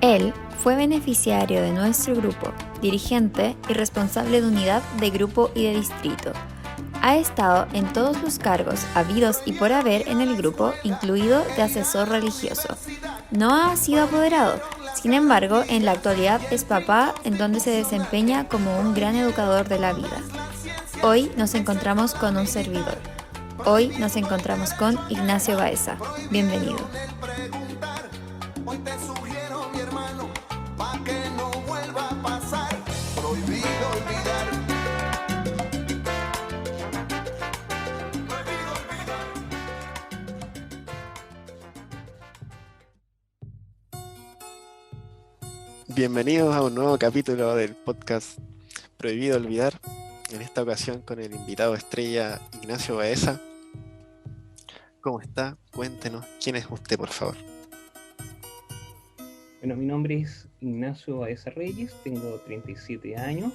Él fue beneficiario de nuestro grupo, dirigente y responsable de unidad de grupo y de distrito. Ha estado en todos los cargos habidos y por haber en el grupo, incluido de asesor religioso. No ha sido apoderado, sin embargo, en la actualidad es papá, en donde se desempeña como un gran educador de la vida. Hoy nos encontramos con un servidor. Hoy nos encontramos con Ignacio Baeza. Bienvenido. Bienvenidos a un nuevo capítulo del podcast Prohibido Olvidar, en esta ocasión con el invitado estrella Ignacio Baeza. ¿Cómo está? Cuéntenos, ¿quién es usted, por favor? Bueno, mi nombre es Ignacio Baeza Reyes, tengo 37 años,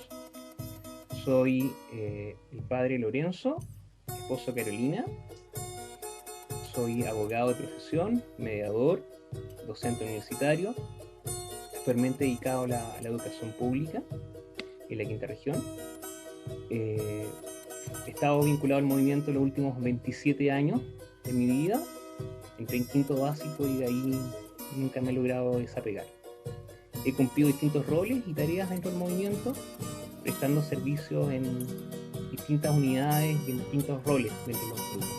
soy el padre Lorenzo, esposo Carolina, soy abogado de profesión, mediador, docente universitario, actualmente dedicado a la educación pública en la quinta región. He estado vinculado al movimiento los últimos 27 años de mi vida. Entré en quinto básico y de ahí nunca me he logrado desapegar. He cumplido distintos roles y tareas dentro del movimiento, prestando servicios en distintas unidades y en distintos roles dentro de los grupos.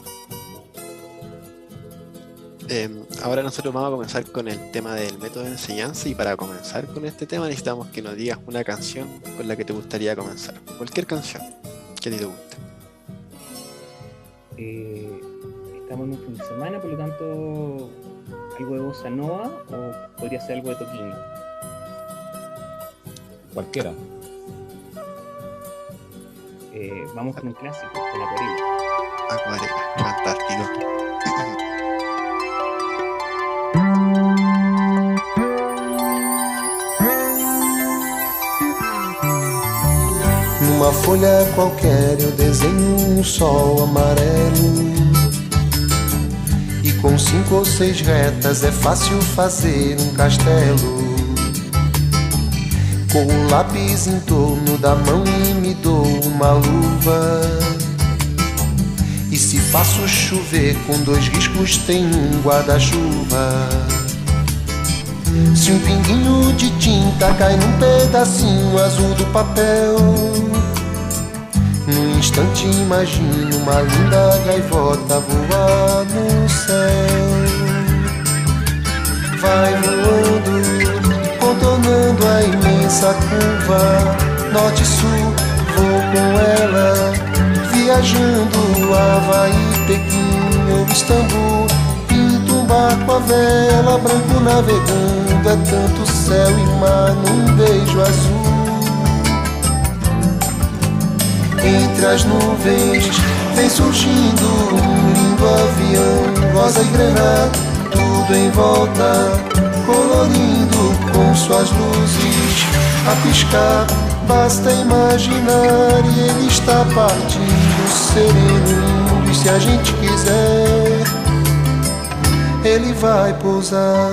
Ahora nosotros vamos a comenzar con el tema del método de enseñanza, y para comenzar con este tema necesitamos que nos digas una canción con la que te gustaría comenzar. Cualquier canción que a ti te guste. Estamos en un fin de semana, por lo tanto, algo de bossa nova o podría ser algo de Toquinho. Cualquiera. Vamos con un clásico, con Acuarela. Acuarela, fantástico. Numa folha qualquer eu desenho um sol amarelo, e com 5 ou 6 retas é fácil fazer um castelo. Com o lápis em torno da mão e me dou uma luva, e se faço chover com 2 riscos tem um guarda-chuva. Se um pinguinho de tinta cai num pedacinho azul do papel, num instante imagino uma linda gaivota voar no céu. Vai voando, contornando a imensa curva, norte-sul, vou com ela, viajando Havaí, Pequim ou Istambul. Pinto um barco à vela, branco navegando, é tanto céu e mar num beijo azul. Entre as nuvens vem surgindo um lindo avião, rosa e granada, tudo em volta, colorindo com suas luzes a piscar. Basta imaginar e ele está partindo, sereno, lindo, e se a gente quiser, ele vai pousar.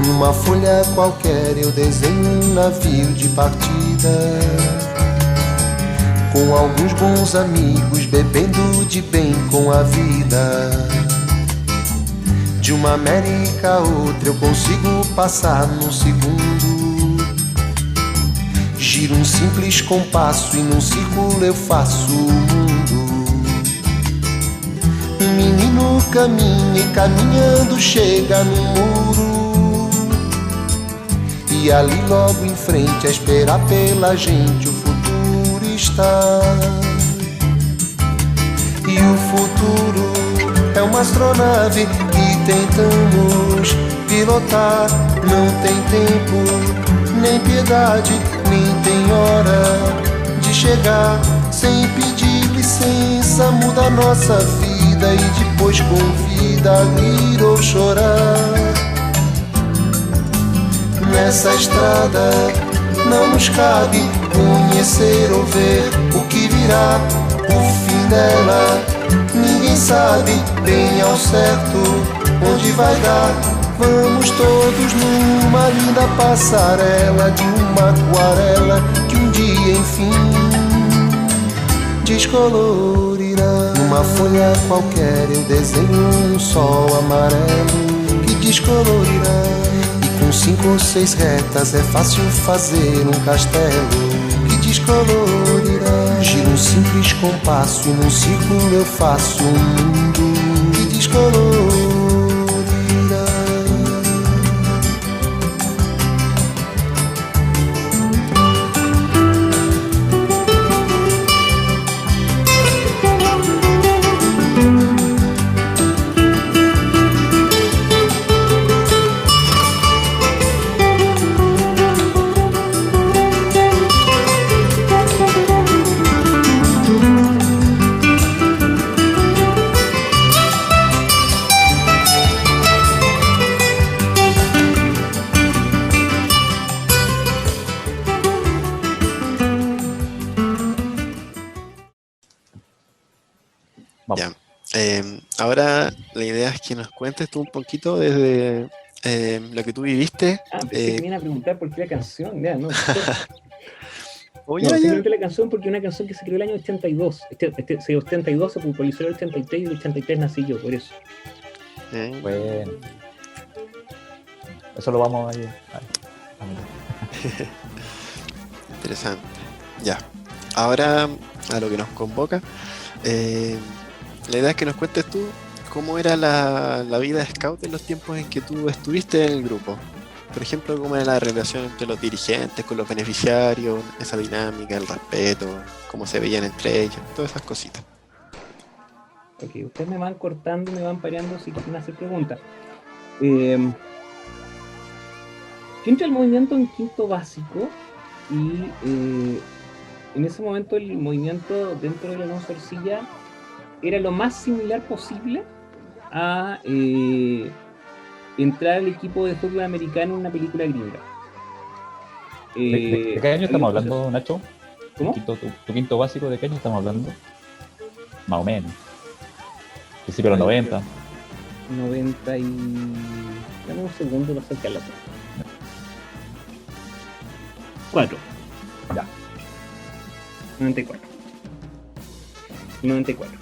Numa folha qualquer eu desenho um navio de partida, com alguns bons amigos bebendo de bem com a vida. De uma América a outra eu consigo passar num segundo. Giro um simples compasso e num círculo eu faço o mundo. Um menino caminha e caminhando chega no muro, e ali logo em frente a esperar pela gente o futuro está. E o futuro é uma astronave que tentamos pilotar. Não tem tempo, nem piedade, nem tem hora de chegar. Sem pedir licença muda nossa vida e depois convida a rir ou chorar. Nessa estrada não nos cabe conhecer ou ver o que virá, o fim dela. Ninguém sabe bem ao certo onde vai dar. Vamos todos numa linda passarela de uma aquarela que um dia enfim descolorirá. Numa folha qualquer eu desenho um sol amarelo que descolorirá. E com 5 ou 6 retas é fácil fazer um castelo que descolorirá. Giro um simples compasso e num círculo eu faço um mundo que descolorirá. Vamos. Ya. Ahora la idea es que nos cuentes tú un poquito desde lo que tú viviste. Pensé que me iban a preguntar por qué la canción. Ya, no. Oye, No, ya. simplemente la canción porque es una canción que se creó el año 82. El 82 se popularizó en el 83 y el 83 nací yo, por eso. Bueno. Eso lo vamos a ir. Interesante. Ya. Ahora a lo que nos convoca. La idea es que nos cuentes tú cómo era la vida de scout en los tiempos en que tú estuviste en el grupo. Por ejemplo, cómo era la relación entre los dirigentes con los beneficiarios, esa dinámica, el respeto, cómo se veían entre ellos, todas esas cositas. Ok, ustedes me van cortando y me van pareando si quieren hacer preguntas. Yo entré al movimiento en quinto básico y en ese momento el movimiento dentro de la Alonso Ercilla era lo más similar posible a entrar al equipo de fútbol americano en una película gringa. ¿De qué año estamos hablando, Nacho? ¿Cómo? ¿Tu quinto básico de qué año estamos hablando? Más o menos. Principio de los 90. 90 y... Dame un segundo para sacar la cuenta. 4. Ya. 94. 94.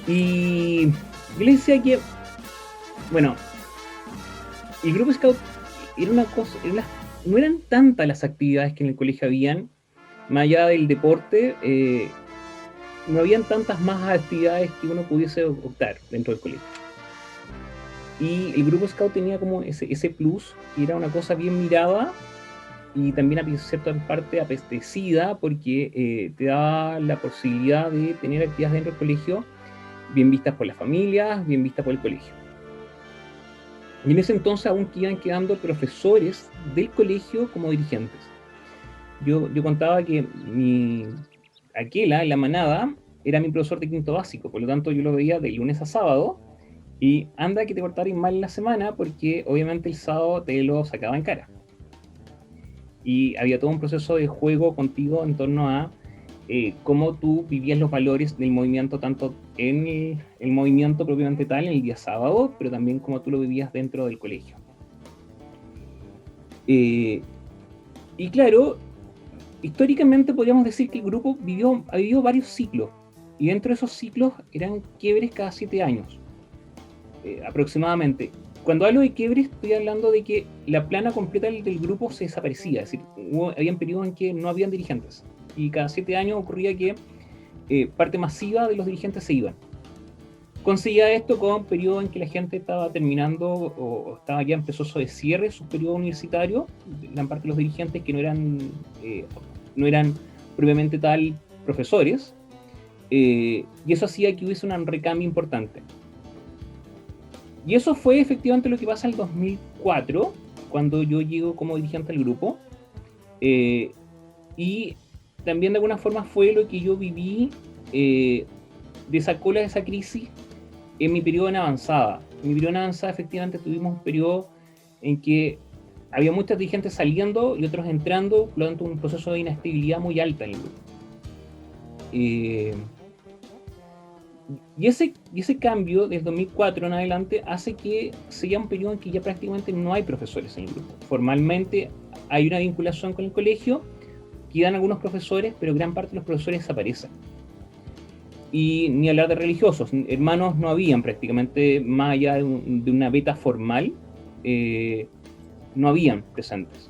Y yo le decía que, bueno, el grupo scout era una cosa, no eran tantas las actividades que en el colegio habían, más allá del deporte, no habían tantas más actividades que uno pudiese optar dentro del colegio. Y el grupo scout tenía como ese plus, que era una cosa bien mirada y también a cierta parte apetecida, porque te daba la posibilidad de tener actividades dentro del colegio bien vistas por las familias, bien vistas por el colegio. Y en ese entonces aún iban quedando profesores del colegio como dirigentes. Yo contaba que Aquela, en la manada, era mi profesor de quinto básico, por lo tanto yo lo veía de lunes a sábado, y anda que te cortaran mal en la semana, porque obviamente el sábado te lo sacaba en cara. Y había todo un proceso de juego contigo en torno a cómo tú vivías los valores del movimiento, tanto en el movimiento propiamente tal, en el día sábado, pero también cómo tú lo vivías dentro del colegio. Y claro, históricamente podríamos decir que el grupo ha vivido varios ciclos, y dentro de esos ciclos eran quiebres cada 7 años, aproximadamente. Cuando hablo de quiebres, estoy hablando de que la plana completa del grupo se desaparecía, es decir, habían periodos en que no habían dirigentes, y cada 7 años ocurría que parte masiva de los dirigentes se iban. Conseguía esto con un periodo en que la gente estaba terminando o estaba ya en proceso de cierre su periodo universitario, gran parte de los dirigentes que no eran propiamente tal profesores, y eso hacía que hubiese un recambio importante. Y eso fue efectivamente lo que pasa en el 2004, cuando yo llego como dirigente del grupo, y también de alguna forma fue lo que yo viví de esa cola de esa crisis en mi periodo en avanzada. En mi periodo en avanzada efectivamente tuvimos un periodo en que había muchos dirigentes saliendo y otros entrando, por lo tanto un proceso de inestabilidad muy alta en el grupo. Y ese cambio del 2004 en adelante hace que sea un periodo en que ya prácticamente no hay profesores en el grupo. Formalmente hay una vinculación con el colegio, quedan algunos profesores, pero gran parte de los profesores desaparecen. Y ni hablar de religiosos, hermanos no habían prácticamente, más allá de una beta formal, no habían presentes.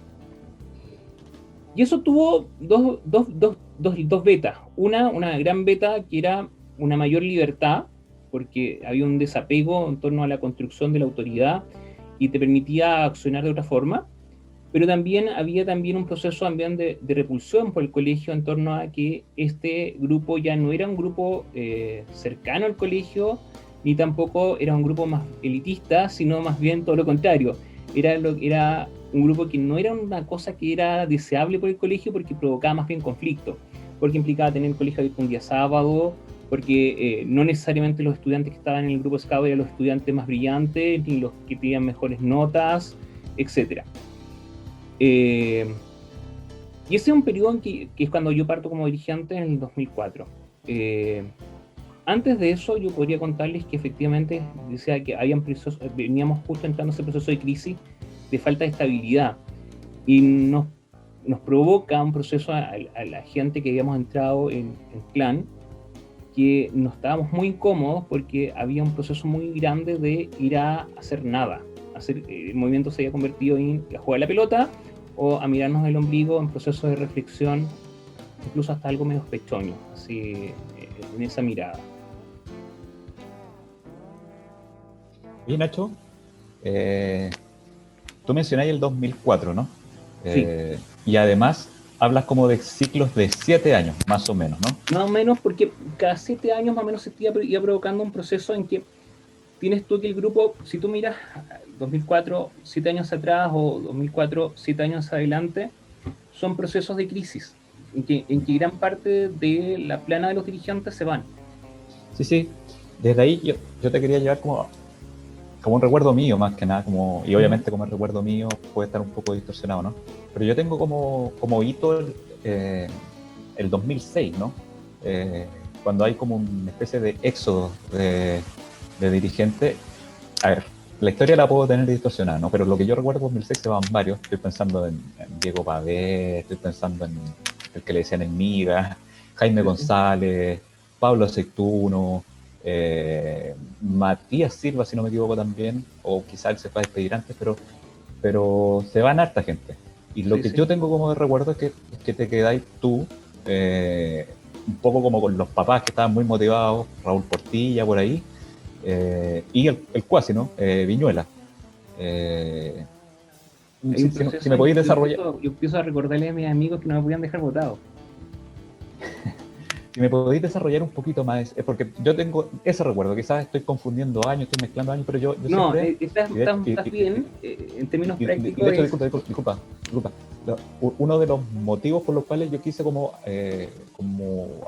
Y eso tuvo dos betas. Una gran beta que era una mayor libertad, porque había un desapego en torno a la construcción de la autoridad y te permitía accionar de otra forma, pero también había un proceso también de repulsión por el colegio en torno a que este grupo ya no era un grupo cercano al colegio, ni tampoco era un grupo más elitista, sino más bien todo lo contrario. Era un grupo que no era una cosa que era deseable por el colegio porque provocaba más bien conflicto, porque implicaba tener el colegio abierto un día sábado, porque no necesariamente los estudiantes que estaban en el grupo Scout eran los estudiantes más brillantes, ni los que tenían mejores notas, etc. Y ese es un periodo en que es cuando yo parto como dirigente en el 2004. Antes de eso yo podría contarles que efectivamente decía que veníamos justo entrando en ese proceso de crisis, de falta de estabilidad, y nos provoca un proceso a la gente que habíamos entrado en clan, que nos estábamos muy incómodos porque había un proceso muy grande de ir a hacer nada. El movimiento se había convertido en a jugar la pelota o a mirarnos el ombligo en procesos de reflexión, incluso hasta algo menos pechoño, así en esa mirada. Oye, Nacho, tú mencionáis el 2004, ¿no? Sí. Y además hablas como de ciclos de 7 años, más o menos, ¿no? Más o menos, porque cada 7 años más o menos se iba provocando un proceso en que tienes tú que el grupo, si tú miras 2004, 7 años atrás, o 2004, 7 años adelante, son procesos de crisis, en que gran parte de la plana de los dirigentes se van. Sí. Desde ahí yo te quería llevar como un recuerdo mío, más que nada, y obviamente como el recuerdo mío puede estar un poco distorsionado, ¿no? Pero yo tengo como hito el 2006, ¿no? Cuando hay como una especie de éxodo de dirigentes. A ver, la historia la puedo tener distorsionada, ¿no? Pero lo que yo recuerdo en 2006 se van varios. Estoy pensando en Diego Pavé, estoy pensando en el que le decían el Miga, Jaime González, Pablo Aceituno, Matías Silva, si no me equivoco también, o quizá él se fue a despedir antes, pero se van harta gente. Y lo que yo tengo como de recuerdo es que te quedáis tú, un poco como con los papás que estaban muy motivados, Raúl Portilla por ahí, y el Cuasi, ¿no? Viñuela. Si me podéis desarrollar. Yo empiezo a recordarle a mis amigos que no me podían dejar votado. Si me podéis desarrollar un poquito más, es porque yo tengo ese recuerdo, quizás estoy confundiendo años, estoy mezclando años, pero yo no, siempre... estás bien, en términos prácticos. De hecho, disculpa. Uno de los motivos por los cuales yo quise como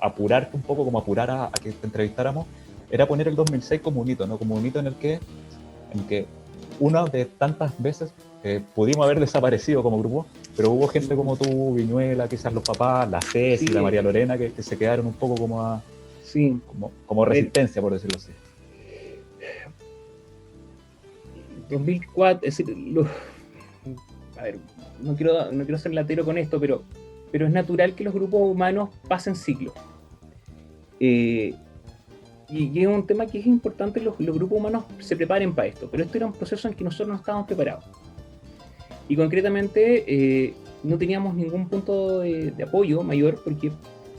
apurarte un poco, como apurar a que te entrevistáramos, era poner el 2006 como un hito, ¿no? Como un hito en el que una de tantas veces pudimos haber desaparecido como grupo, pero hubo gente como tú, Viñuela, quizás los papás, la Ceci, la María Lorena, que se quedaron un poco como resistencia, por decirlo así. 2004, es decir, a ver, no quiero ser latero con esto, pero es natural que los grupos humanos pasen ciclos. Y es un tema que es importante, los grupos humanos se preparen para esto, pero esto era un proceso en que nosotros no estábamos preparados. Y concretamente no teníamos ningún punto de apoyo mayor, porque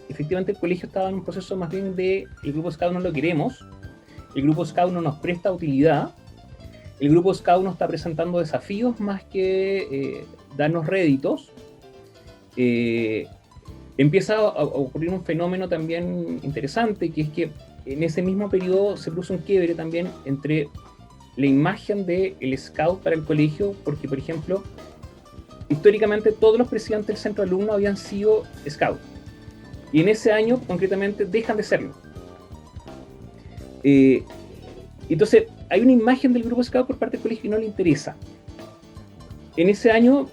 efectivamente el colegio estaba en un proceso más bien de el grupo Scout no lo queremos, el grupo Scout no nos presta utilidad, el grupo Scout nos está presentando desafíos más que darnos réditos. Empieza a ocurrir un fenómeno también interesante, que es que en ese mismo periodo se produce un quiebre también entre la imagen del Scout para el colegio, porque, por ejemplo, históricamente todos los presidentes del centro de alumnos habían sido Scout, y en ese año, concretamente, dejan de serlo. Entonces, hay una imagen del grupo Scout por parte del colegio que no le interesa. en ese año,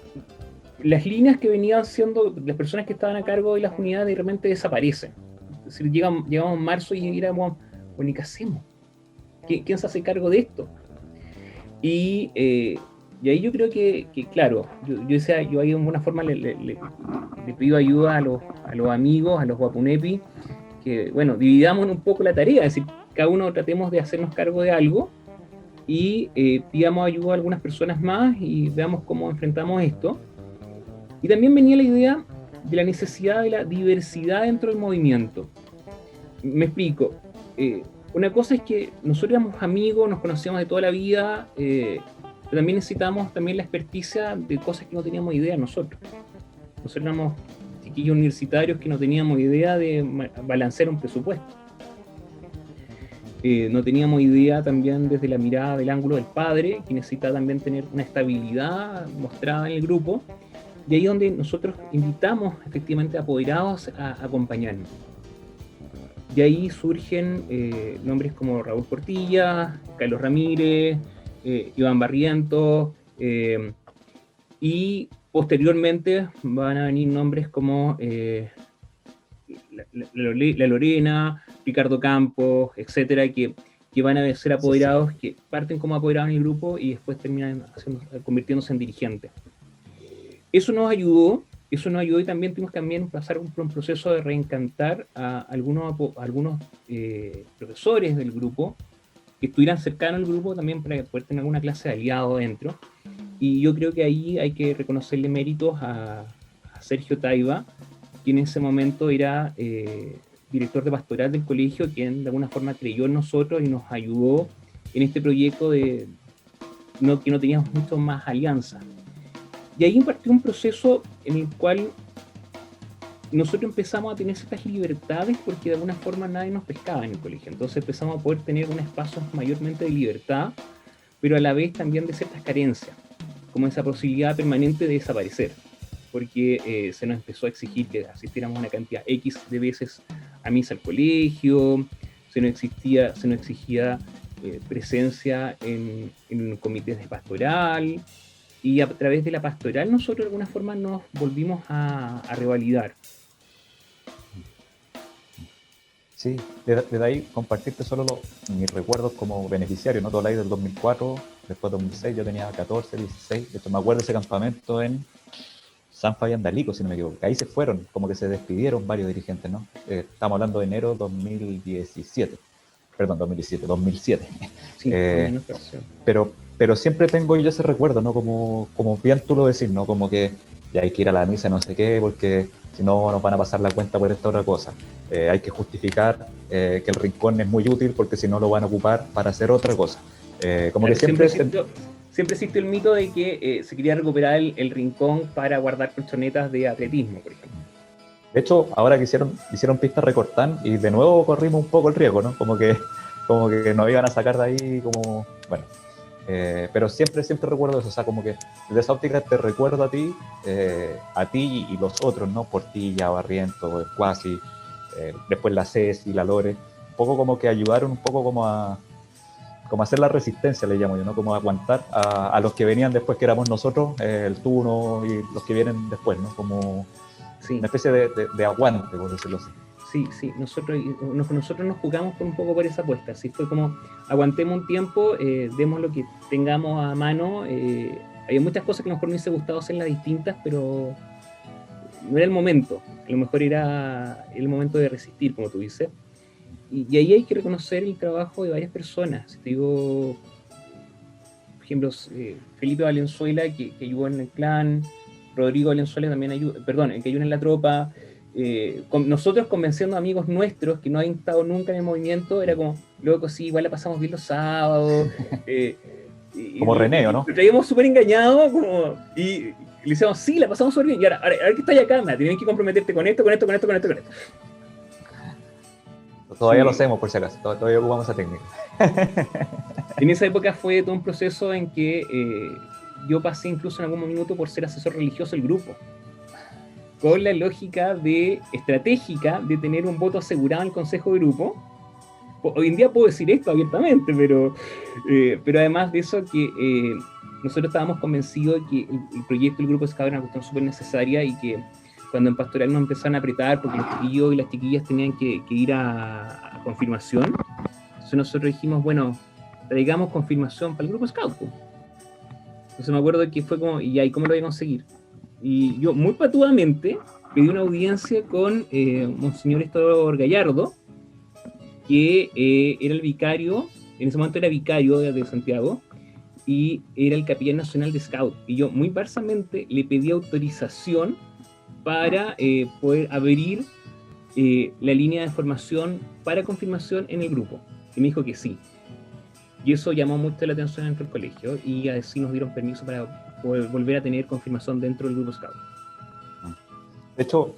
las líneas que venían siendo las personas que estaban a cargo de las unidades de repente desaparecen. Es decir, llegamos en marzo y éramos, bueno, ¿y qué hacemos? ¿Quién se hace cargo de esto? Y ahí yo creo que claro, yo decía, yo ahí de alguna forma le pido ayuda a los amigos, a los Wapunepi, que bueno, dividamos un poco la tarea, es decir, cada uno tratemos de hacernos cargo de algo y pidamos ayuda a algunas personas más y veamos cómo enfrentamos esto. Y también venía la idea de la necesidad de la diversidad dentro del movimiento. Me explico. Una cosa es que nosotros éramos amigos, nos conocíamos de toda la vida, pero también necesitamos también la experticia de cosas que no teníamos idea nosotros. Nosotros éramos chiquillos universitarios que no teníamos idea de balancear un presupuesto. No teníamos idea también desde la mirada del ángulo del padre, que necesita también tener una estabilidad mostrada en el grupo. Y ahí es donde nosotros invitamos efectivamente a apoderados a acompañarnos. De ahí surgen nombres como Raúl Portilla, Carlos Ramírez, Iván Barrientos, y posteriormente van a venir nombres como la Lorena, Ricardo Campos, etcétera, que van a ser apoderados, que parten como apoderados en el grupo y después terminan convirtiéndose en dirigentes. Eso nos ayudó y también tuvimos que pasar por un proceso de reencantar a algunos profesores del grupo que estuvieran cercanos al grupo también para poder tener alguna clase de aliado dentro. Y yo creo que ahí hay que reconocerle méritos a Sergio Taiba, quien en ese momento era director de pastoral del colegio, quien de alguna forma creyó en nosotros y nos ayudó en este proyecto que no teníamos mucho más alianza. Y ahí partió un proceso en el cual nosotros empezamos a tener ciertas libertades porque de alguna forma nadie nos pescaba en el colegio. Entonces empezamos a poder tener un espacio mayormente de libertad, pero a la vez también de ciertas carencias, como esa posibilidad permanente de desaparecer, porque se nos empezó a exigir que asistiéramos una cantidad X de veces a misa al colegio, se nos exigía presencia en comités de pastoral. Y a través de la pastoral nosotros de alguna forma nos volvimos a revalidar. Sí, desde ahí compartirte solo mis recuerdos como beneficiario, ¿no? Todo el año del 2004, después 2006, yo tenía 14, 16, de hecho me acuerdo de ese campamento en San Fabián de Alico, si no me equivoco, ahí se fueron, como que se despidieron varios dirigentes, ¿no? Estamos hablando de enero 2007. Sí, pero siempre tengo yo ese recuerdo, ¿no? Como bien tú lo decís, ¿no? Como que ya hay que ir a la misa, no sé qué, porque si no nos van a pasar la cuenta por esta otra cosa. Hay que justificar que el rincón es muy útil porque si no lo van a ocupar para hacer otra cosa. Como que siempre existe el mito de que se quería recuperar el rincón para guardar colchonetas de atletismo, por ejemplo. De hecho, ahora que hicieron pista recortán y de nuevo corrimos un poco el riesgo, ¿no? Como que nos iban a sacar de ahí como... Bueno, pero siempre recuerdo eso, o sea, como que desde esa óptica te recuerdo a ti y los otros, ¿no? Portilla, Barrientos, Cuasi, después la Ceci, la Lore, un poco como que ayudaron un poco como a hacer la resistencia, le llamo yo, ¿no? Como aguantar a los que venían después, que éramos nosotros, el Tuno y los que vienen después, ¿no? Como una especie de aguante, por decirlo así. Sí, nosotros nos jugamos un poco por esa apuesta, así fue como aguantemos un tiempo, demos lo que tengamos a mano, había muchas cosas que a lo mejor me hubiese gustado hacerlas distintas, pero no era el momento, a lo mejor era el momento de resistir, como tú dices, y ahí hay que reconocer el trabajo de varias personas. Si te digo, por ejemplo, Felipe Valenzuela, que ayudó en el clan, Rodrigo Valenzuela también que ayuda en la tropa. Nosotros convenciendo a amigos nuestros que no habían estado nunca en el movimiento, era como, loco, sí, igual la pasamos bien los sábados. Como René, ¿o no? Lo traíamos súper engañado, y le decíamos, sí, la pasamos súper bien, y ahora que estás acá, tienes que comprometerte con esto. Todavía lo hacemos, por si acaso, todavía ocupamos esa técnica. En esa época fue todo un proceso en que yo pasé incluso en algún minuto por ser asesor religioso del grupo, con la lógica estratégica de tener un voto asegurado en el consejo de grupo. Hoy en día puedo decir esto abiertamente, pero además de eso, que nosotros estábamos convencidos de que el proyecto del Grupo Scout era una cuestión súper necesaria y que cuando en Pastoral nos empezaron a apretar porque los chiquillos y las chiquillas tenían que ir a confirmación, entonces nosotros dijimos, bueno, traigamos confirmación para el Grupo Scout. Entonces me acuerdo que fue como, ¿y ahí cómo lo voy a conseguir? Y yo muy patudamente pedí una audiencia con Monseñor Héctor Gallardo, que era el vicario, en ese momento era vicario de Santiago, y era el capellán nacional de Scout. Y yo muy barsamente le pedí autorización para poder abrir la línea de formación para confirmación en el grupo. Y me dijo que sí. Y eso llamó mucho la atención dentro del colegio, y así nos dieron permiso para poder volver a tener confirmación dentro del Grupo Scout. De hecho,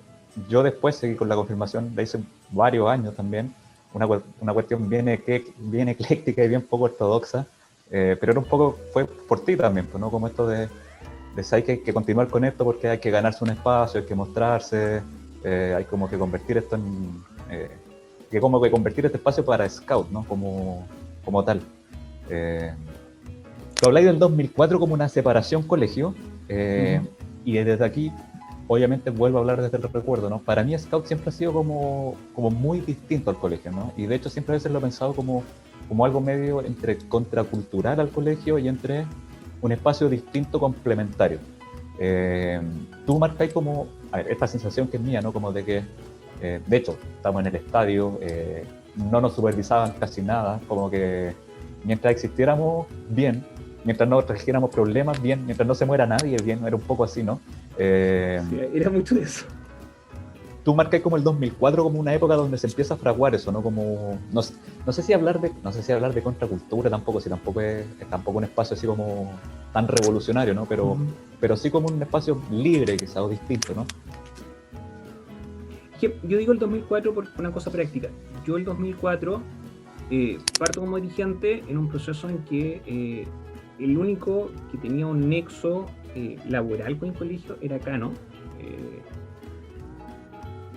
yo después seguí con la confirmación, la hice varios años también, una cuestión bien ecléctica y bien poco ortodoxa, pero era un poco, fue por ti también, pues, ¿no? Como esto de hay que continuar con esto porque hay que ganarse un espacio, hay que mostrarse, hay como que convertir esto en, como que convertir este espacio para Scout, ¿no? Como tal. Tú habláis del 2004 como una separación colegio, y desde aquí, obviamente, vuelvo a hablar desde el recuerdo, ¿no? Para mí Scout siempre ha sido como muy distinto al colegio, ¿no? Y de hecho siempre a veces lo he pensado como algo medio entre contracultural al colegio y entre un espacio distinto complementario. Tú marcáis como, a ver, esta sensación que es mía, ¿no? Como de que, de hecho, estamos en el estadio, no nos supervisaban casi nada, como que mientras existiéramos, bien, mientras no trajéramos problemas, bien, mientras no se muera nadie, bien, era un poco así, ¿no? Sí, era mucho de eso. Tú marcas como el 2004 como una época donde se empieza a fraguar eso, ¿no? Como, no sé si hablar de contracultura tampoco, si tampoco es un espacio así como tan revolucionario, ¿no? Pero sí como un espacio libre, quizás, o distinto, ¿no? Yo digo el 2004 por una cosa práctica. Yo el 2004 parto como dirigente en un proceso en que el único que tenía un nexo laboral con el colegio era Cano.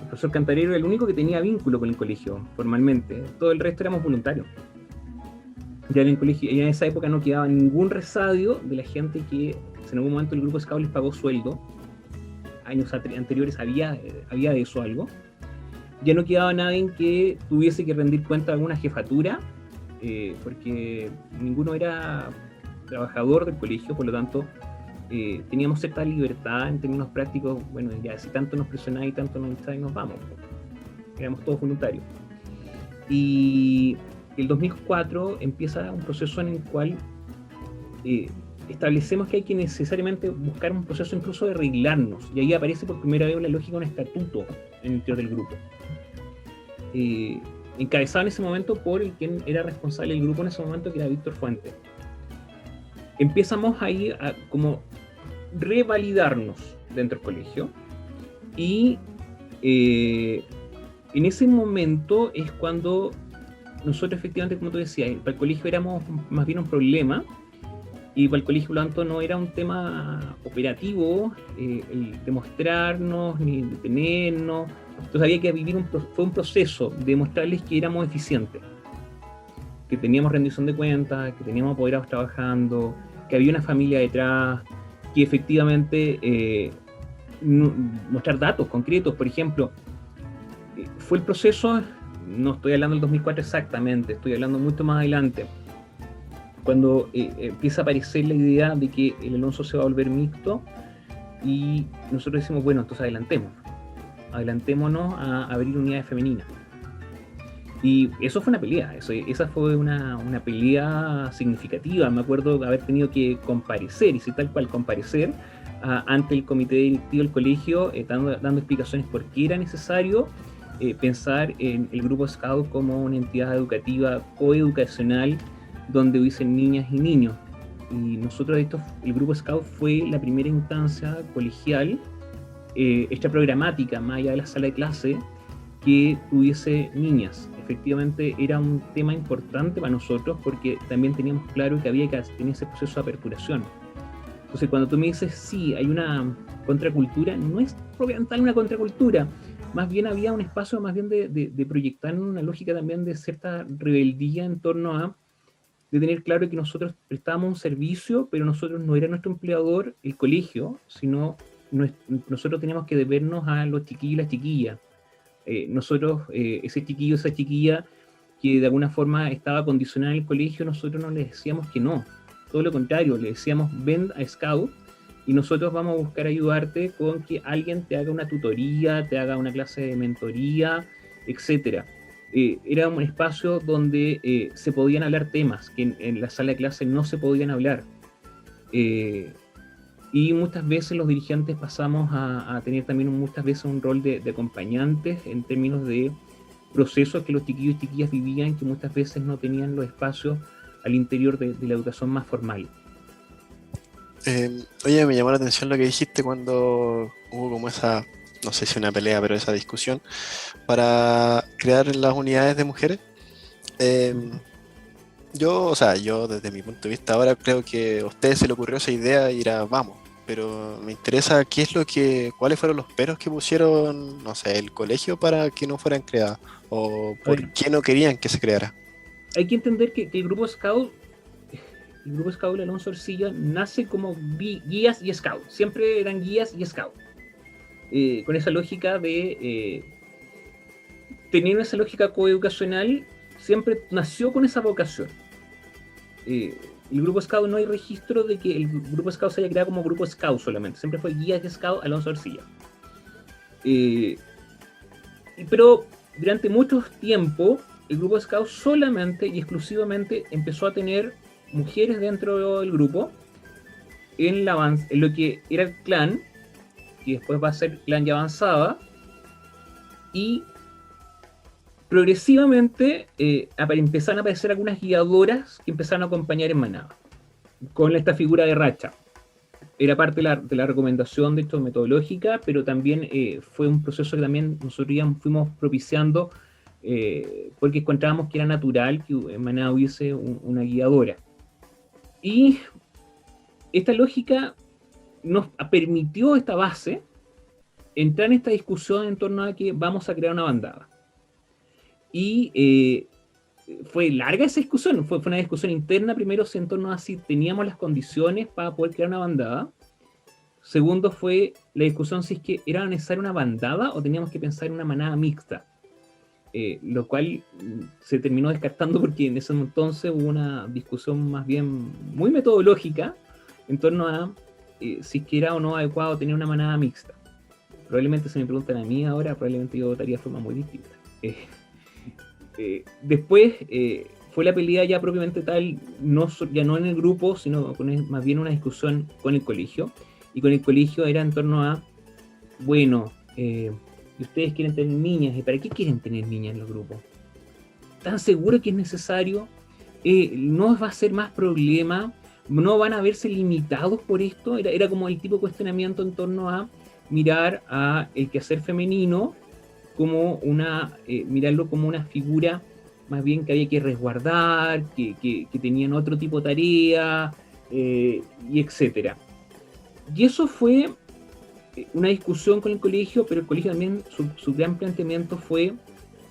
El profesor Cantarero era el único que tenía vínculo con el colegio formalmente. Todo el resto éramos voluntarios. Ya en el colegio, ya en esa época no quedaba ningún resadio de la gente que en algún momento el Grupo Scout les pagó sueldo. Años anteriores había de eso algo. Ya no quedaba nadie que tuviese que rendir cuenta de alguna jefatura, porque ninguno era trabajador del colegio, por lo tanto teníamos cierta libertad en términos prácticos. Bueno, ya si tanto nos presionáis y tanto nos echáis, nos vamos. Éramos todos voluntarios. Y el 2004 empieza un proceso en el cual establecemos que hay que necesariamente buscar un proceso incluso de arreglarnos, y ahí aparece por primera vez la lógica de un estatuto en el interior del grupo, encabezado en ese momento por quien era responsable del grupo en ese momento, que era Víctor Fuentes. Empezamos ahí a como revalidarnos dentro del colegio, y en ese momento es cuando nosotros efectivamente, como tú decías, para el colegio éramos más bien un problema, y para el colegio, por lo tanto, no era un tema operativo el demostrarnos ni detenernos. Entonces había que vivir fue un proceso de demostrarles que éramos eficientes, que teníamos rendición de cuentas, que teníamos apoderados trabajando, que había una familia detrás, que efectivamente mostrar datos concretos. Por ejemplo, fue el proceso, no estoy hablando del 2004 exactamente, estoy hablando mucho más adelante, cuando empieza a aparecer la idea de que el Alonso se va a volver mixto, y nosotros decimos, bueno, entonces adelantémonos a abrir unidades femeninas. Y eso fue una pelea, esa fue una pelea significativa. Me acuerdo haber tenido que comparecer, y si tal cual comparecer, ante el comité directivo del colegio, dando explicaciones por qué era necesario pensar en el Grupo Scout como una entidad educativa coeducacional donde hubiesen niñas y niños. Y nosotros, el Grupo Scout fue la primera instancia colegial, extraprogramática, más allá de la sala de clase, que tuviese niñas. Efectivamente era un tema importante para nosotros, porque también teníamos claro que había que tener ese proceso de aperturación. Entonces, cuando tú me dices, sí, hay una contracultura, no es propiamente una contracultura, más bien había un espacio más bien de proyectar una lógica también de cierta rebeldía en torno a de tener claro que nosotros prestábamos un servicio, pero nosotros no era nuestro empleador el colegio, sino nosotros teníamos que debernos a los chiquillos y las chiquillas. Nosotros, ese chiquillo, esa chiquilla que de alguna forma estaba condicionada en el colegio, nosotros no les decíamos que no. Todo lo contrario, le decíamos, ven a Scout y nosotros vamos a buscar ayudarte con que alguien te haga una tutoría, te haga una clase de mentoría, etc. Era un espacio donde se podían hablar temas que en la sala de clase no se podían hablar. Y muchas veces los dirigentes pasamos a tener también muchas veces un rol de acompañantes en términos de procesos que los chiquillos y chiquillas vivían, que muchas veces no tenían los espacios al interior de la educación más formal. Oye, me llamó la atención lo que dijiste cuando hubo como esa, no sé si una pelea, pero esa discusión para crear las unidades de mujeres. Yo desde mi punto de vista ahora creo que a ustedes se le ocurrió esa idea y era vamos, pero me interesa cuáles fueron los peros que pusieron, no sé, el colegio para que no fueran creadas, o por qué no querían que se creara. Hay que entender que el grupo Scout de Alonso Arcilla nace como guías y Scout, siempre eran guías y Scout, con esa lógica de tener esa lógica coeducacional, siempre nació con esa vocación. El grupo Scout, no hay registro de que el grupo Scout se haya creado como grupo Scout solamente, siempre fue guías y Scout Alonso Arcilla. Pero durante mucho tiempo el grupo Scout solamente y exclusivamente empezó a tener mujeres dentro del grupo en lo que era el clan, que después va a ser clan y avanzada, y progresivamente empezaron a aparecer algunas guiadoras que empezaron a acompañar en manada, con esta figura de racha. Era parte de la recomendación, de hecho, metodológica, pero también fue un proceso que también nosotros ya fuimos propiciando porque encontrábamos que era natural que en manada hubiese una guiadora. Y esta lógica nos permitió, esta base, entrar en esta discusión en torno a que vamos a crear una bandada. Y fue larga esa discusión, fue una discusión interna, primero en torno a si teníamos las condiciones para poder crear una bandada. Segundo fue la discusión si es que era necesaria una bandada o teníamos que pensar en una manada mixta. Lo cual se terminó descartando porque en ese entonces hubo una discusión más bien muy metodológica en torno a si es que era o no adecuado tener una manada mixta. Probablemente, si me preguntan a mí ahora, probablemente yo votaría de forma muy distinta. Después fue la pelea ya propiamente tal, ya no en el grupo, sino más bien una discusión con el colegio. Y con el colegio era en torno a, bueno, y ustedes quieren tener niñas, ¿y para qué quieren tener niñas en los grupos? ¿Están seguros que es necesario? ¿No va a ser más problema? ¿No van a verse limitados por esto? Era como el tipo de cuestionamiento en torno a mirar a el quehacer femenino como mirarlo como una figura más bien que había que resguardar, que tenían otro tipo de tarea, y etcétera. Y eso fue una discusión con el colegio, pero el colegio también, su gran planteamiento fue,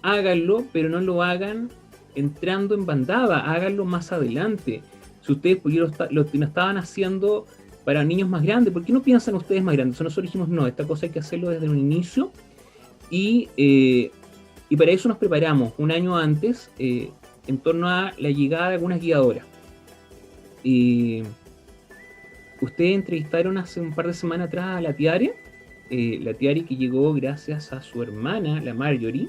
háganlo, pero no lo hagan entrando en bandada, háganlo más adelante. Si ustedes lo estaban haciendo para niños más grandes, ¿por qué no piensan ustedes más grandes? Nosotros dijimos, no, esta cosa hay que hacerlo desde un inicio, y para eso nos preparamos un año antes, en torno a la llegada de algunas guiadoras. Ustedes entrevistaron hace un par de semanas atrás a la Tiare que llegó gracias a su hermana, la Marjorie,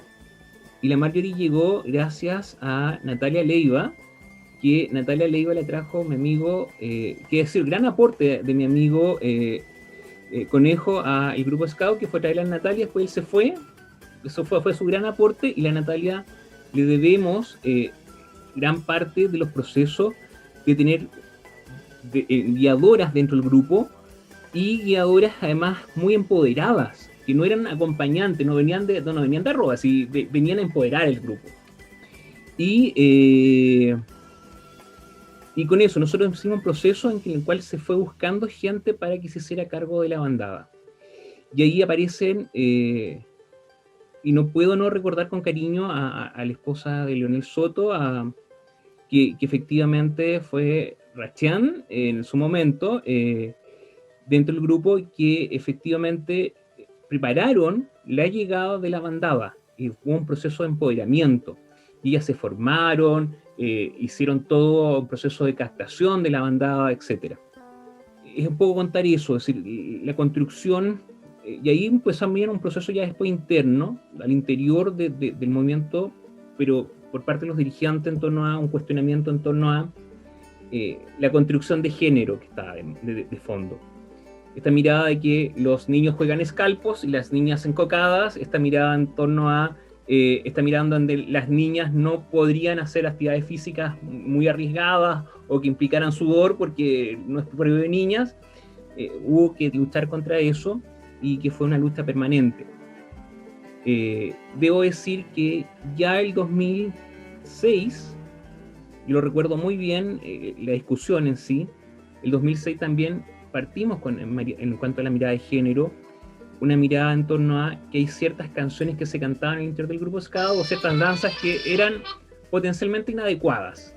y la Marjorie llegó gracias a Natalia Leiva, que Natalia Leiva la trajo mi amigo, que es el gran aporte de mi amigo Conejo al grupo Scout, que fue traer a Natalia, después él se fue, eso fue su gran aporte, y la Natalia le debemos gran parte de los procesos de tener guiadoras dentro del grupo, y guiadoras además muy empoderadas, que no eran acompañantes, no venían de arroba, venían a empoderar el grupo. Y con eso nosotros hicimos un proceso en el cual se fue buscando gente para que se hiciera cargo de la bandada. Y ahí aparecen, y no puedo no recordar con cariño a la esposa de Leonel Soto, que efectivamente fue Rachian en su momento, dentro del grupo, que efectivamente prepararon la llegada de la bandada, y hubo un proceso de empoderamiento, y ellas se formaron, hicieron todo un proceso de captación de la bandada, etc. Es un poco contar eso, es decir, la construcción, y ahí pues también un proceso ya después interno, al interior del movimiento, pero por parte de los dirigentes en torno a un cuestionamiento en torno a la construcción de género que está de fondo. Esta mirada de que los niños juegan escalpos y las niñas encocadas, esta mirada en torno a esta mirada donde las niñas no podrían hacer actividades físicas muy arriesgadas o que implicaran sudor porque no es propio de niñas, hubo que luchar contra eso y que fue una lucha permanente. Debo decir que ya el 2006, yo lo recuerdo muy bien, la discusión en sí, el 2006 también partimos en cuanto a la mirada de género, una mirada en torno a que hay ciertas canciones que se cantaban en el interior del grupo ska o ciertas danzas que eran potencialmente inadecuadas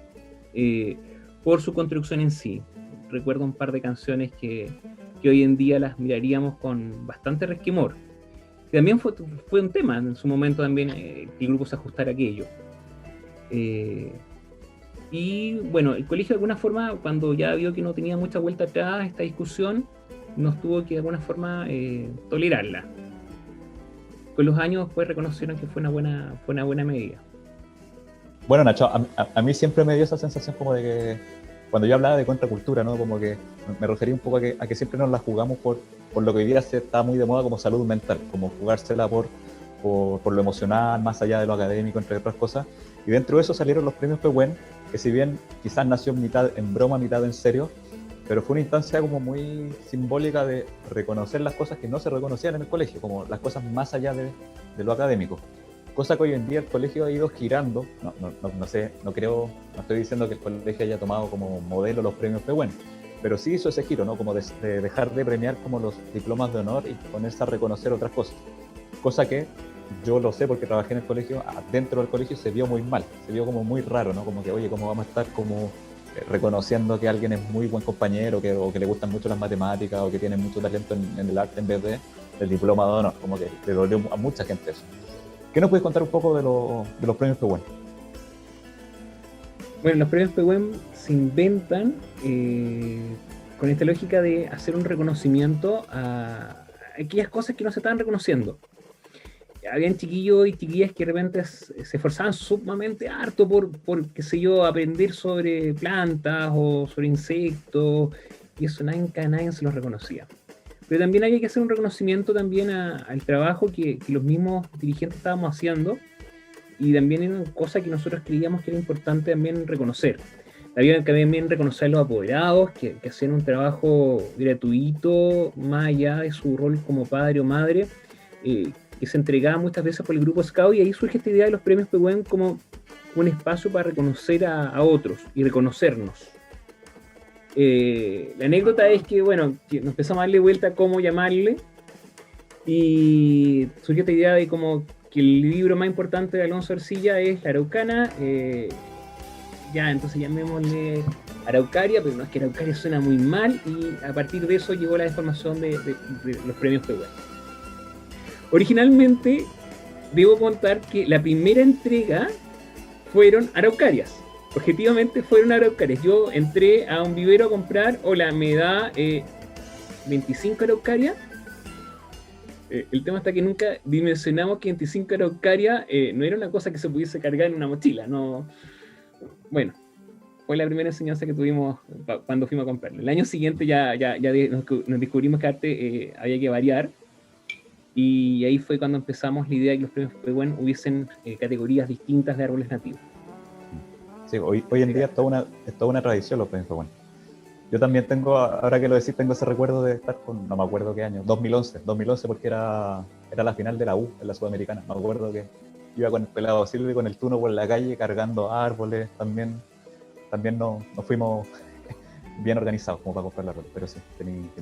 por su construcción en sí. Recuerdo un par de canciones que hoy en día las miraríamos con bastante resquemor. Que también fue un tema en su momento también que el grupo se ajustara a aquello. Y bueno, el colegio de alguna forma, cuando ya vio que no tenía mucha vuelta atrás esta discusión, nos tuvo que de alguna forma tolerarla. Con los años después reconocieron que fue una buena medida. Bueno, Nacho, a mí siempre me dio esa sensación como de que cuando yo hablaba de contracultura, ¿no? Como que me refería un poco a que siempre nos la jugamos por lo que hoy día está muy de moda como salud mental, como jugársela por lo emocional, más allá de lo académico, entre otras cosas. Y dentro de eso salieron los premios Pehuen, que si bien quizás nació mitad en broma, mitad en serio, pero fue una instancia como muy simbólica de reconocer las cosas que no se reconocían en el colegio, como las cosas más allá de lo académico. Cosa que hoy en día el colegio ha ido girando, no sé, no estoy diciendo que el colegio haya tomado como modelo los premios Pehuen, pero sí hizo ese giro, ¿no? Como de dejar de premiar como los diplomas de honor y ponerse a reconocer otras cosas. Cosa que yo lo sé porque trabajé en el colegio, dentro del colegio se vio muy mal, se vio como muy raro, ¿no? Como que, oye, ¿cómo vamos a estar como reconociendo que alguien es muy buen compañero o que le gustan mucho las matemáticas o que tiene mucho talento en el arte en vez del diploma de honor? Como que le dolió a mucha gente eso. ¿Qué nos puedes contar un poco de los premios Pehuen? Bueno, los premios Pehuen se inventan con esta lógica de hacer un reconocimiento a aquellas cosas que no se estaban reconociendo. Habían chiquillos y chiquillas que de repente se esforzaban sumamente harto por qué sé yo, aprender sobre plantas o sobre insectos, y eso nadie se los reconocía. Pero también había que hacer un reconocimiento también al trabajo que los mismos dirigentes estábamos haciendo, y también era una cosa que nosotros creíamos que era importante también reconocer. Había que también reconocer a los apoderados que hacían un trabajo gratuito, más allá de su rol como padre o madre, que se entregaba muchas veces por el grupo Scout, y ahí surge esta idea de los premios Pehuen como un espacio para reconocer a otros y reconocernos. La anécdota es que, bueno, que nos empezamos a darle vuelta a cómo llamarle, y surgió esta idea de como que el libro más importante de Alonso Ercilla es La Araucana, ya, entonces llamémosle Araucaria, pero no, es que Araucaria suena muy mal, y a partir de eso llegó la deformación de los premios Pehuen. Originalmente, debo contar que la primera entrega fueron araucarias. Objetivamente fueron araucarias. Yo entré a un vivero a comprar, hola, me da 25 araucarias. El tema está que nunca dimensionamos que 25 araucarias no era una cosa que se pudiese cargar en una mochila. No. Bueno, fue la primera enseñanza que tuvimos cuando fuimos a comprarlo. El año siguiente ya nos descubrimos que arte había que variar. Y ahí fue cuando empezamos la idea de que los premios Pehuen hubiesen categorías distintas de árboles nativos. Sí, hoy en día es toda una tradición los premios Pehuen. Yo también tengo, ahora que lo decís, tengo ese recuerdo de estar con, no me acuerdo qué año, 2011 porque era la final de la U, en la Sudamericana. Me acuerdo que iba con el pelado Silvio con el Tuno por la calle cargando árboles. También nos fuimos bien organizados como para comprar la ropa, pero sí.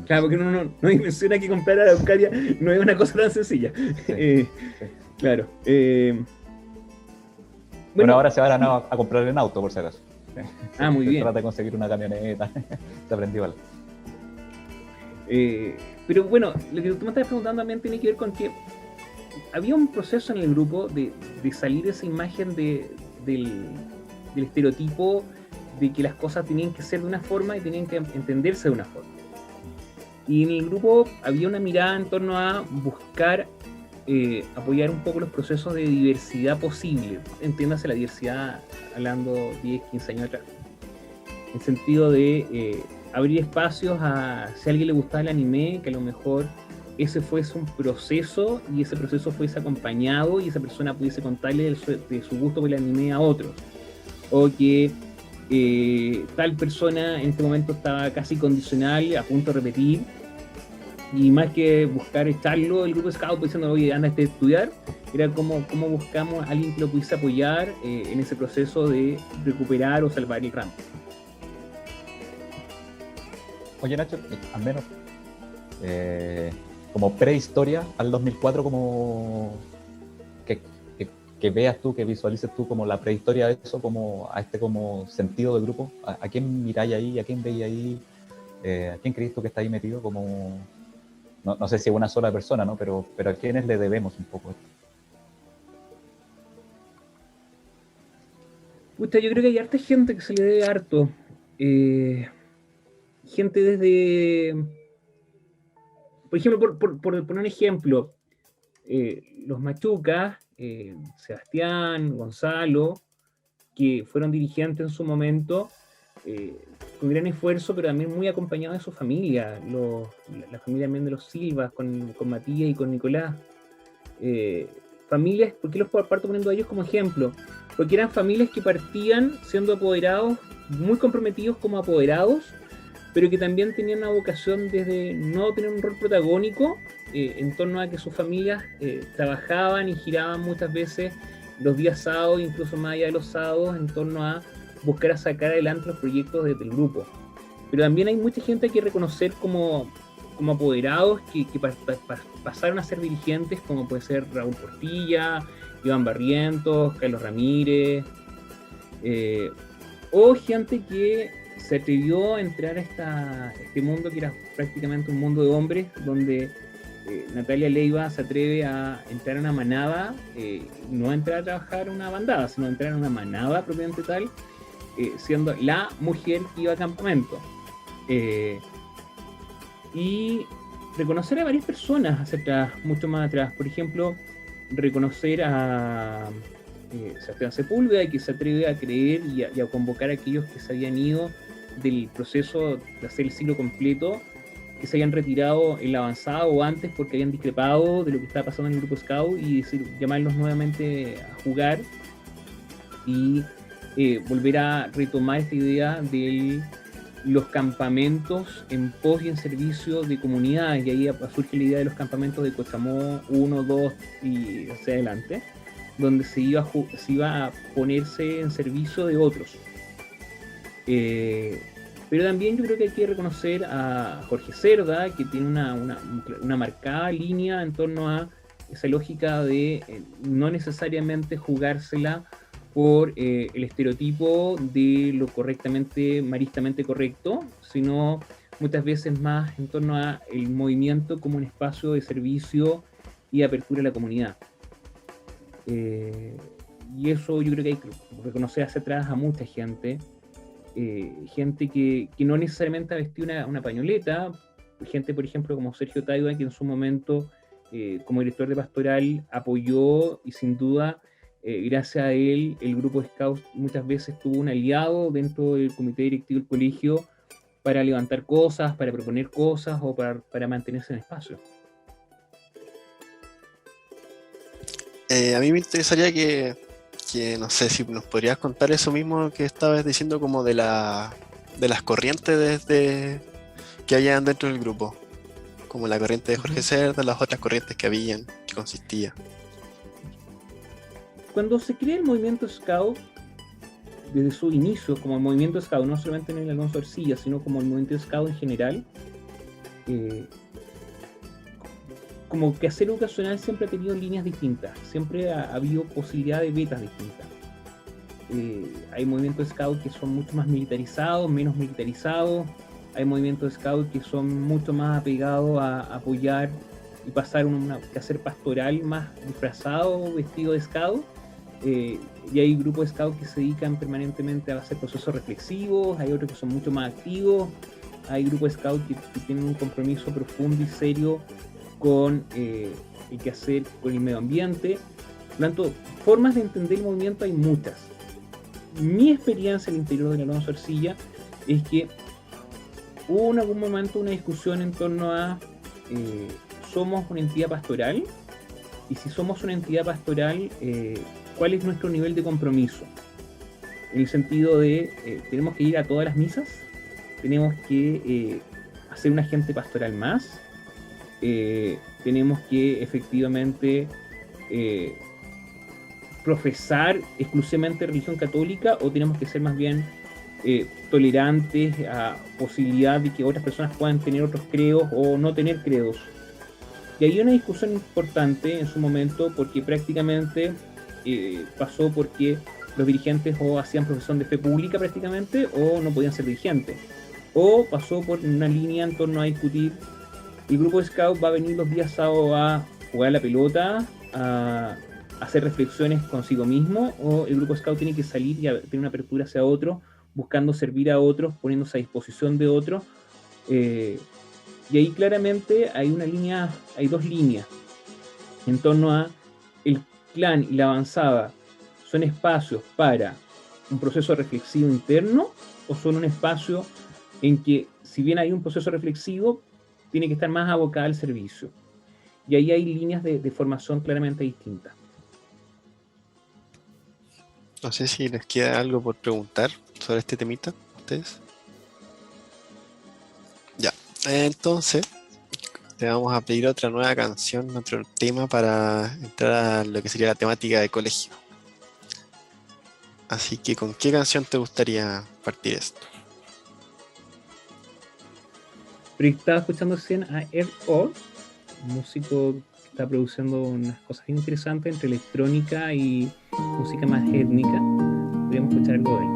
Claro, porque no menciona que comprar araucaria no es una cosa tan sencilla. Sí. Claro. Bueno, ahora se van a comprar en auto, por si acaso. Muy bien. Trata de conseguir una camioneta. Se aprendió algo. Pero bueno, lo que tú me estás preguntando también tiene que ver con que había un proceso en el grupo de salir esa imagen del estereotipo de que las cosas tenían que ser de una forma y tenían que entenderse de una forma. Y en el grupo había una mirada en torno a buscar apoyar un poco los procesos de diversidad posible. Entiéndase la diversidad hablando 10, 15 años atrás. En el sentido de abrir espacios a si a alguien le gustaba el anime, que a lo mejor ese fuese un proceso y ese proceso fuese acompañado y esa persona pudiese contarle de su gusto por el anime a otros. O que tal persona en este momento estaba casi condicional, a punto de repetir, y más que buscar echarlo, el grupo de Scout diciendo, oye, anda a estudiar, era como buscamos a alguien que lo pudiese apoyar en ese proceso de recuperar o salvar el ramo. Oye, Nacho, al menos como prehistoria al 2004, como que veas tú, que visualices tú como la prehistoria de eso, como a este como sentido de grupo, ¿a quién miráis ahí? ¿A quién veis ahí? ¿A quién crees tú que está ahí metido? Como no sé si es una sola persona, ¿no? Pero ¿a quiénes le debemos un poco esto? Pucha, yo creo que hay harta gente que se le debe harto. Gente desde... Por ejemplo, por poner un ejemplo, los Machucas, Sebastián, Gonzalo, que fueron dirigentes en su momento, con gran esfuerzo, pero también muy acompañados de su familia, la familia también de los Silvas, con Matías y con Nicolás. Familias, ¿por qué los parto poniendo a ellos como ejemplo? Porque eran familias que partían siendo apoderados, muy comprometidos como apoderados, pero que también tenían una vocación desde no tener un rol protagónico en torno a que sus familias trabajaban y giraban muchas veces los días sábados, incluso más allá de los sábados, en torno a buscar a sacar adelante los proyectos del grupo. Pero también hay mucha gente que reconocer como apoderados que pasaron a ser dirigentes, como puede ser Raúl Portilla, Iván Barrientos, Carlos Ramírez, o gente que se atrevió a entrar a este mundo que era prácticamente un mundo de hombres, donde Natalia Leiva se atreve a entrar a una manada, no a entrar a trabajar en una bandada, sino a entrar en una manada propiamente tal, siendo la mujer que iba a campamento. Y reconocer a varias personas hacia atrás, mucho más atrás. Por ejemplo, reconocer a Sebastián Sepúlveda, que se atreve a creer y a convocar a aquellos que se habían ido del proceso de hacer el ciclo completo, que se habían retirado en la avanzada o antes porque habían discrepado de lo que estaba pasando en el grupo Scout, y llamarlos nuevamente a jugar y volver a retomar esta idea de los campamentos en pos y en servicio de comunidades, y ahí surge la idea de los campamentos de Cochamó 1, 2 y hacia adelante, donde se iba a ponerse en servicio de otros. Pero también yo creo que hay que reconocer a Jorge Cerda, que tiene una marcada línea en torno a esa lógica de no necesariamente jugársela por el estereotipo de lo correctamente, maristamente correcto, sino muchas veces más en torno a el movimiento como un espacio de servicio y apertura a la comunidad. Y eso yo creo que hay que reconocer hacia atrás a mucha gente, gente que no necesariamente ha vestido una pañoleta, gente por ejemplo como Sergio Taiba, que en su momento como director de Pastoral apoyó, y sin duda gracias a él el grupo de Scouts muchas veces tuvo un aliado dentro del comité directivo del colegio para levantar cosas, para proponer cosas o para mantenerse en espacio. A mí me interesaría que no sé si nos podrías contar eso mismo que estabas diciendo, como de las corrientes que habían dentro del grupo, como la corriente de Jorge Cerda, las otras corrientes que habían, que consistía. Cuando se crea el movimiento Scout, desde su inicio, como el movimiento Scout, no solamente en el Alonso Arcilla, sino como el movimiento Scout en general, como que hacer educacional siempre ha tenido líneas distintas, siempre ha habido posibilidad de betas distintas. hay movimientos scout que son mucho más militarizados, menos militarizados. Hay movimientos scout que son mucho más apegados a apoyar y pasar un quehacer pastoral más disfrazado, vestido de scout. Y hay grupos de scout que se dedican permanentemente a hacer procesos reflexivos, hay otros que son mucho más activos, hay grupos de scout que tienen un compromiso profundo y serio con el quehacer con el medio ambiente. Por lo tanto, formas de entender el movimiento hay muchas. Mi experiencia al interior de la Alonso Ercilla es que hubo en algún momento una discusión en torno a somos una entidad pastoral, y si somos una entidad pastoral, ¿cuál es nuestro nivel de compromiso? En el sentido de, tenemos que ir a todas las misas, tenemos que hacer un agente pastoral más, tenemos que efectivamente profesar exclusivamente religión católica, o tenemos que ser más bien tolerantes a posibilidad de que otras personas puedan tener otros credos o no tener credos. Y hay una discusión importante en su momento, porque prácticamente pasó porque los dirigentes o hacían profesión de fe pública prácticamente, o no podían ser dirigentes, o pasó por una línea en torno a discutir: el grupo de scout va a venir los días sábados a jugar a la pelota, a hacer reflexiones consigo mismo, o el grupo scout tiene que salir y tener una apertura hacia otro, buscando servir a otros, poniéndose a disposición de otros. Y ahí claramente hay dos líneas en torno a el clan y la avanzada. ¿Son espacios para un proceso reflexivo interno, o son un espacio en que, si bien hay un proceso reflexivo, tiene que estar más abocada al servicio? Y ahí hay líneas de formación claramente distintas. No sé si les queda algo por preguntar sobre este temita a ustedes. Ya, entonces te vamos a pedir otra nueva canción, otro tema para entrar a lo que sería la temática de colegio. Así que, ¿con qué canción te gustaría partir esto? Pero estaba escuchando recién a R.O., un músico que está produciendo unas cosas bien interesantes entre electrónica y música más étnica. Podríamos escuchar algo de él.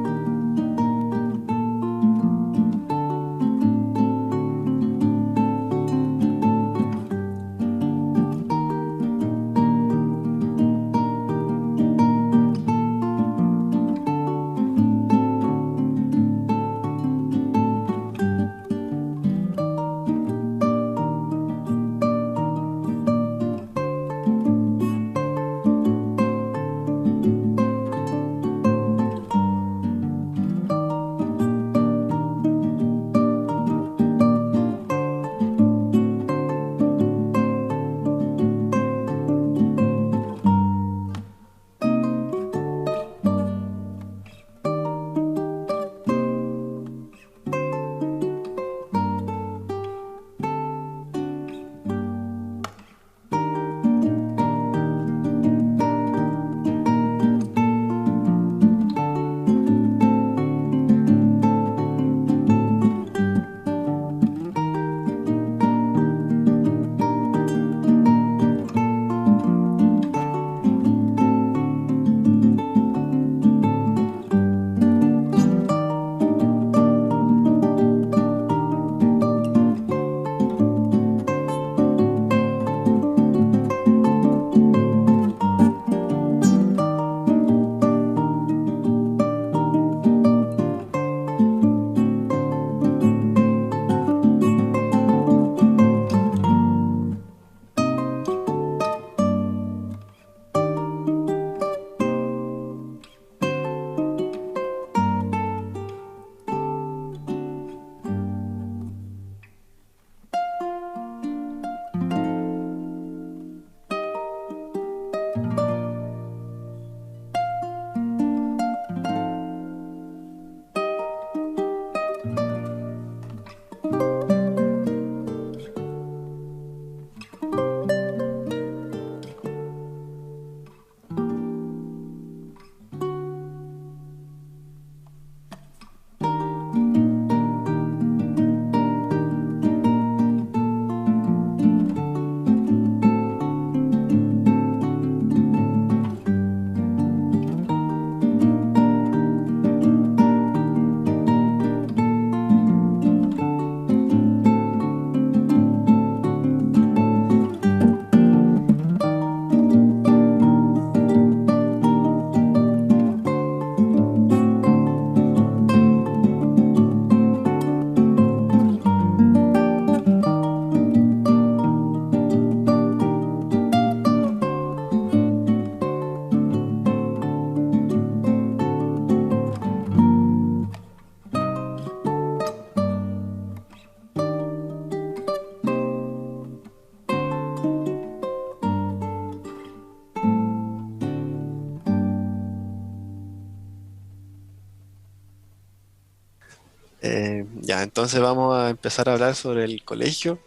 Ya, entonces vamos a empezar a hablar sobre el colegio.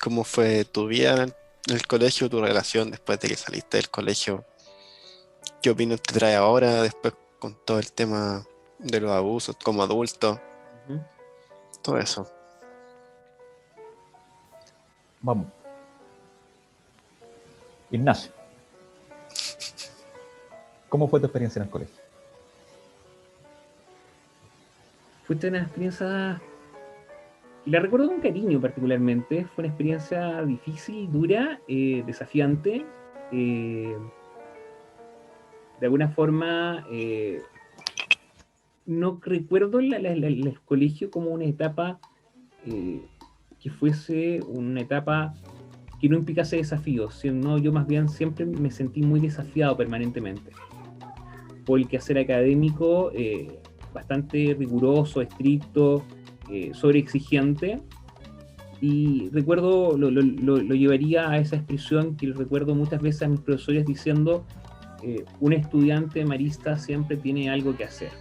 ¿Cómo fue tu vida en el colegio, tu relación después de que saliste del colegio? ¿Qué opinión te trae ahora, después con todo el tema de los abusos como adulto? Ujú. Todo eso. Vamos. Ignacio, ¿cómo fue tu experiencia en el colegio? Fue una experiencia, la recuerdo con cariño particularmente. Fue una experiencia difícil, dura, desafiante. De alguna forma, no recuerdo el colegio como una etapa que fuese una etapa que no implicase desafíos, sino yo más bien siempre me sentí muy desafiado permanentemente por el quehacer académico, bastante riguroso, estricto, sobreexigente. Y recuerdo, lo llevaría a esa expresión que recuerdo muchas veces a mis profesores diciendo: un estudiante marista siempre tiene algo que hacer.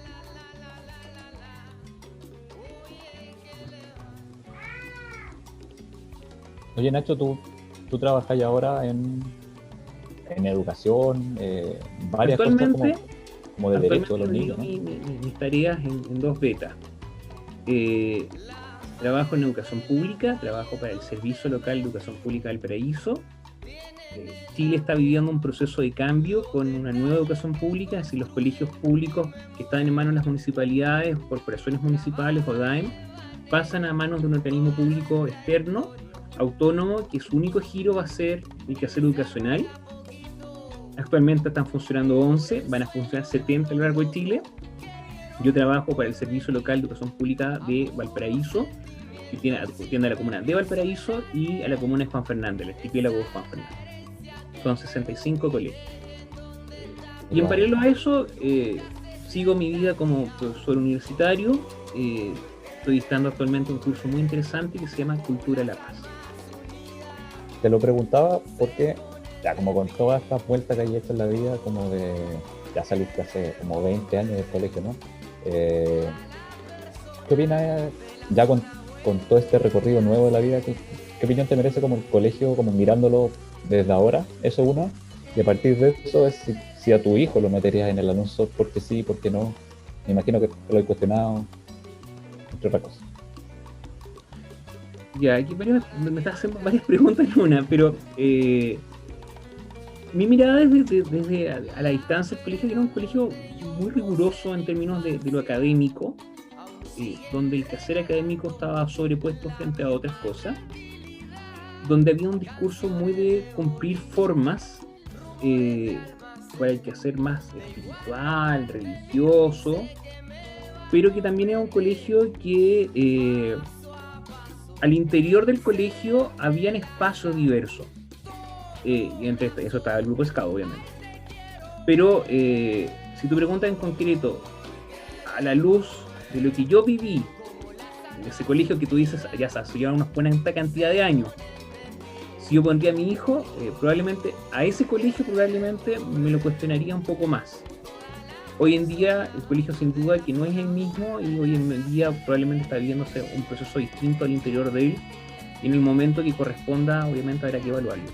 Oye, Nacho, tú trabajas ya ahora en educación, varias cosas como de derecho de los niños, ¿no? Mis tareas en dos betas. Trabajo en educación pública, trabajo para el Servicio Local de Educación Pública del Paraíso. Chile está viviendo un proceso de cambio con una nueva educación pública, es decir, los colegios públicos que están en manos de las municipalidades, corporaciones municipales o DAEM, pasan a manos de un organismo público externo, autónomo, que su único giro va a ser el quehacer educacional. Actualmente están funcionando 11, van a funcionar 70 a lo largo de Chile. Yo trabajo para el Servicio Local de Educación Pública de Valparaíso, que atiende a la comuna de Valparaíso y a la comuna de Juan Fernández, el archipiélago de Juan Fernández. Son 65 colegios. Y en paralelo a eso, sigo mi vida como profesor universitario. Estoy dictando actualmente un curso muy interesante que se llama Cultura La Paz. Te lo preguntaba porque, ya como con todas estas vueltas que hay hecho en la vida, como de, ya saliste hace como 20 años del colegio, ¿no? ¿Qué opinas ya con todo este recorrido nuevo de la vida? ¿Qué opinión te merece como el colegio, como mirándolo desde ahora? Eso uno. Y a partir de eso es si a tu hijo lo meterías en el anuncio, porque sí, porque no. Me imagino que lo he cuestionado, entre otras cosas. Ya, aquí me estás haciendo varias preguntas en una, pero mi mirada desde a la distancia del colegio, que era un colegio muy riguroso en términos de lo académico, donde el quehacer académico estaba sobrepuesto frente a otras cosas, donde había un discurso muy de cumplir formas para el quehacer más espiritual, religioso, pero que también era un colegio que al interior del colegio habían espacios diversos. Y entre eso estaba el grupo Scout, obviamente. Pero si tu preguntas en concreto, a la luz de lo que yo viví en ese colegio que tú dices, ya sabes, lleva una buena cantidad de años, si yo pondría a mi hijo, probablemente a ese colegio probablemente me lo cuestionaría un poco más. Hoy en día el colegio sin duda que no es el mismo, y hoy en día probablemente está viviéndose un proceso distinto al interior de él, y en el momento que corresponda obviamente habrá que evaluarlo.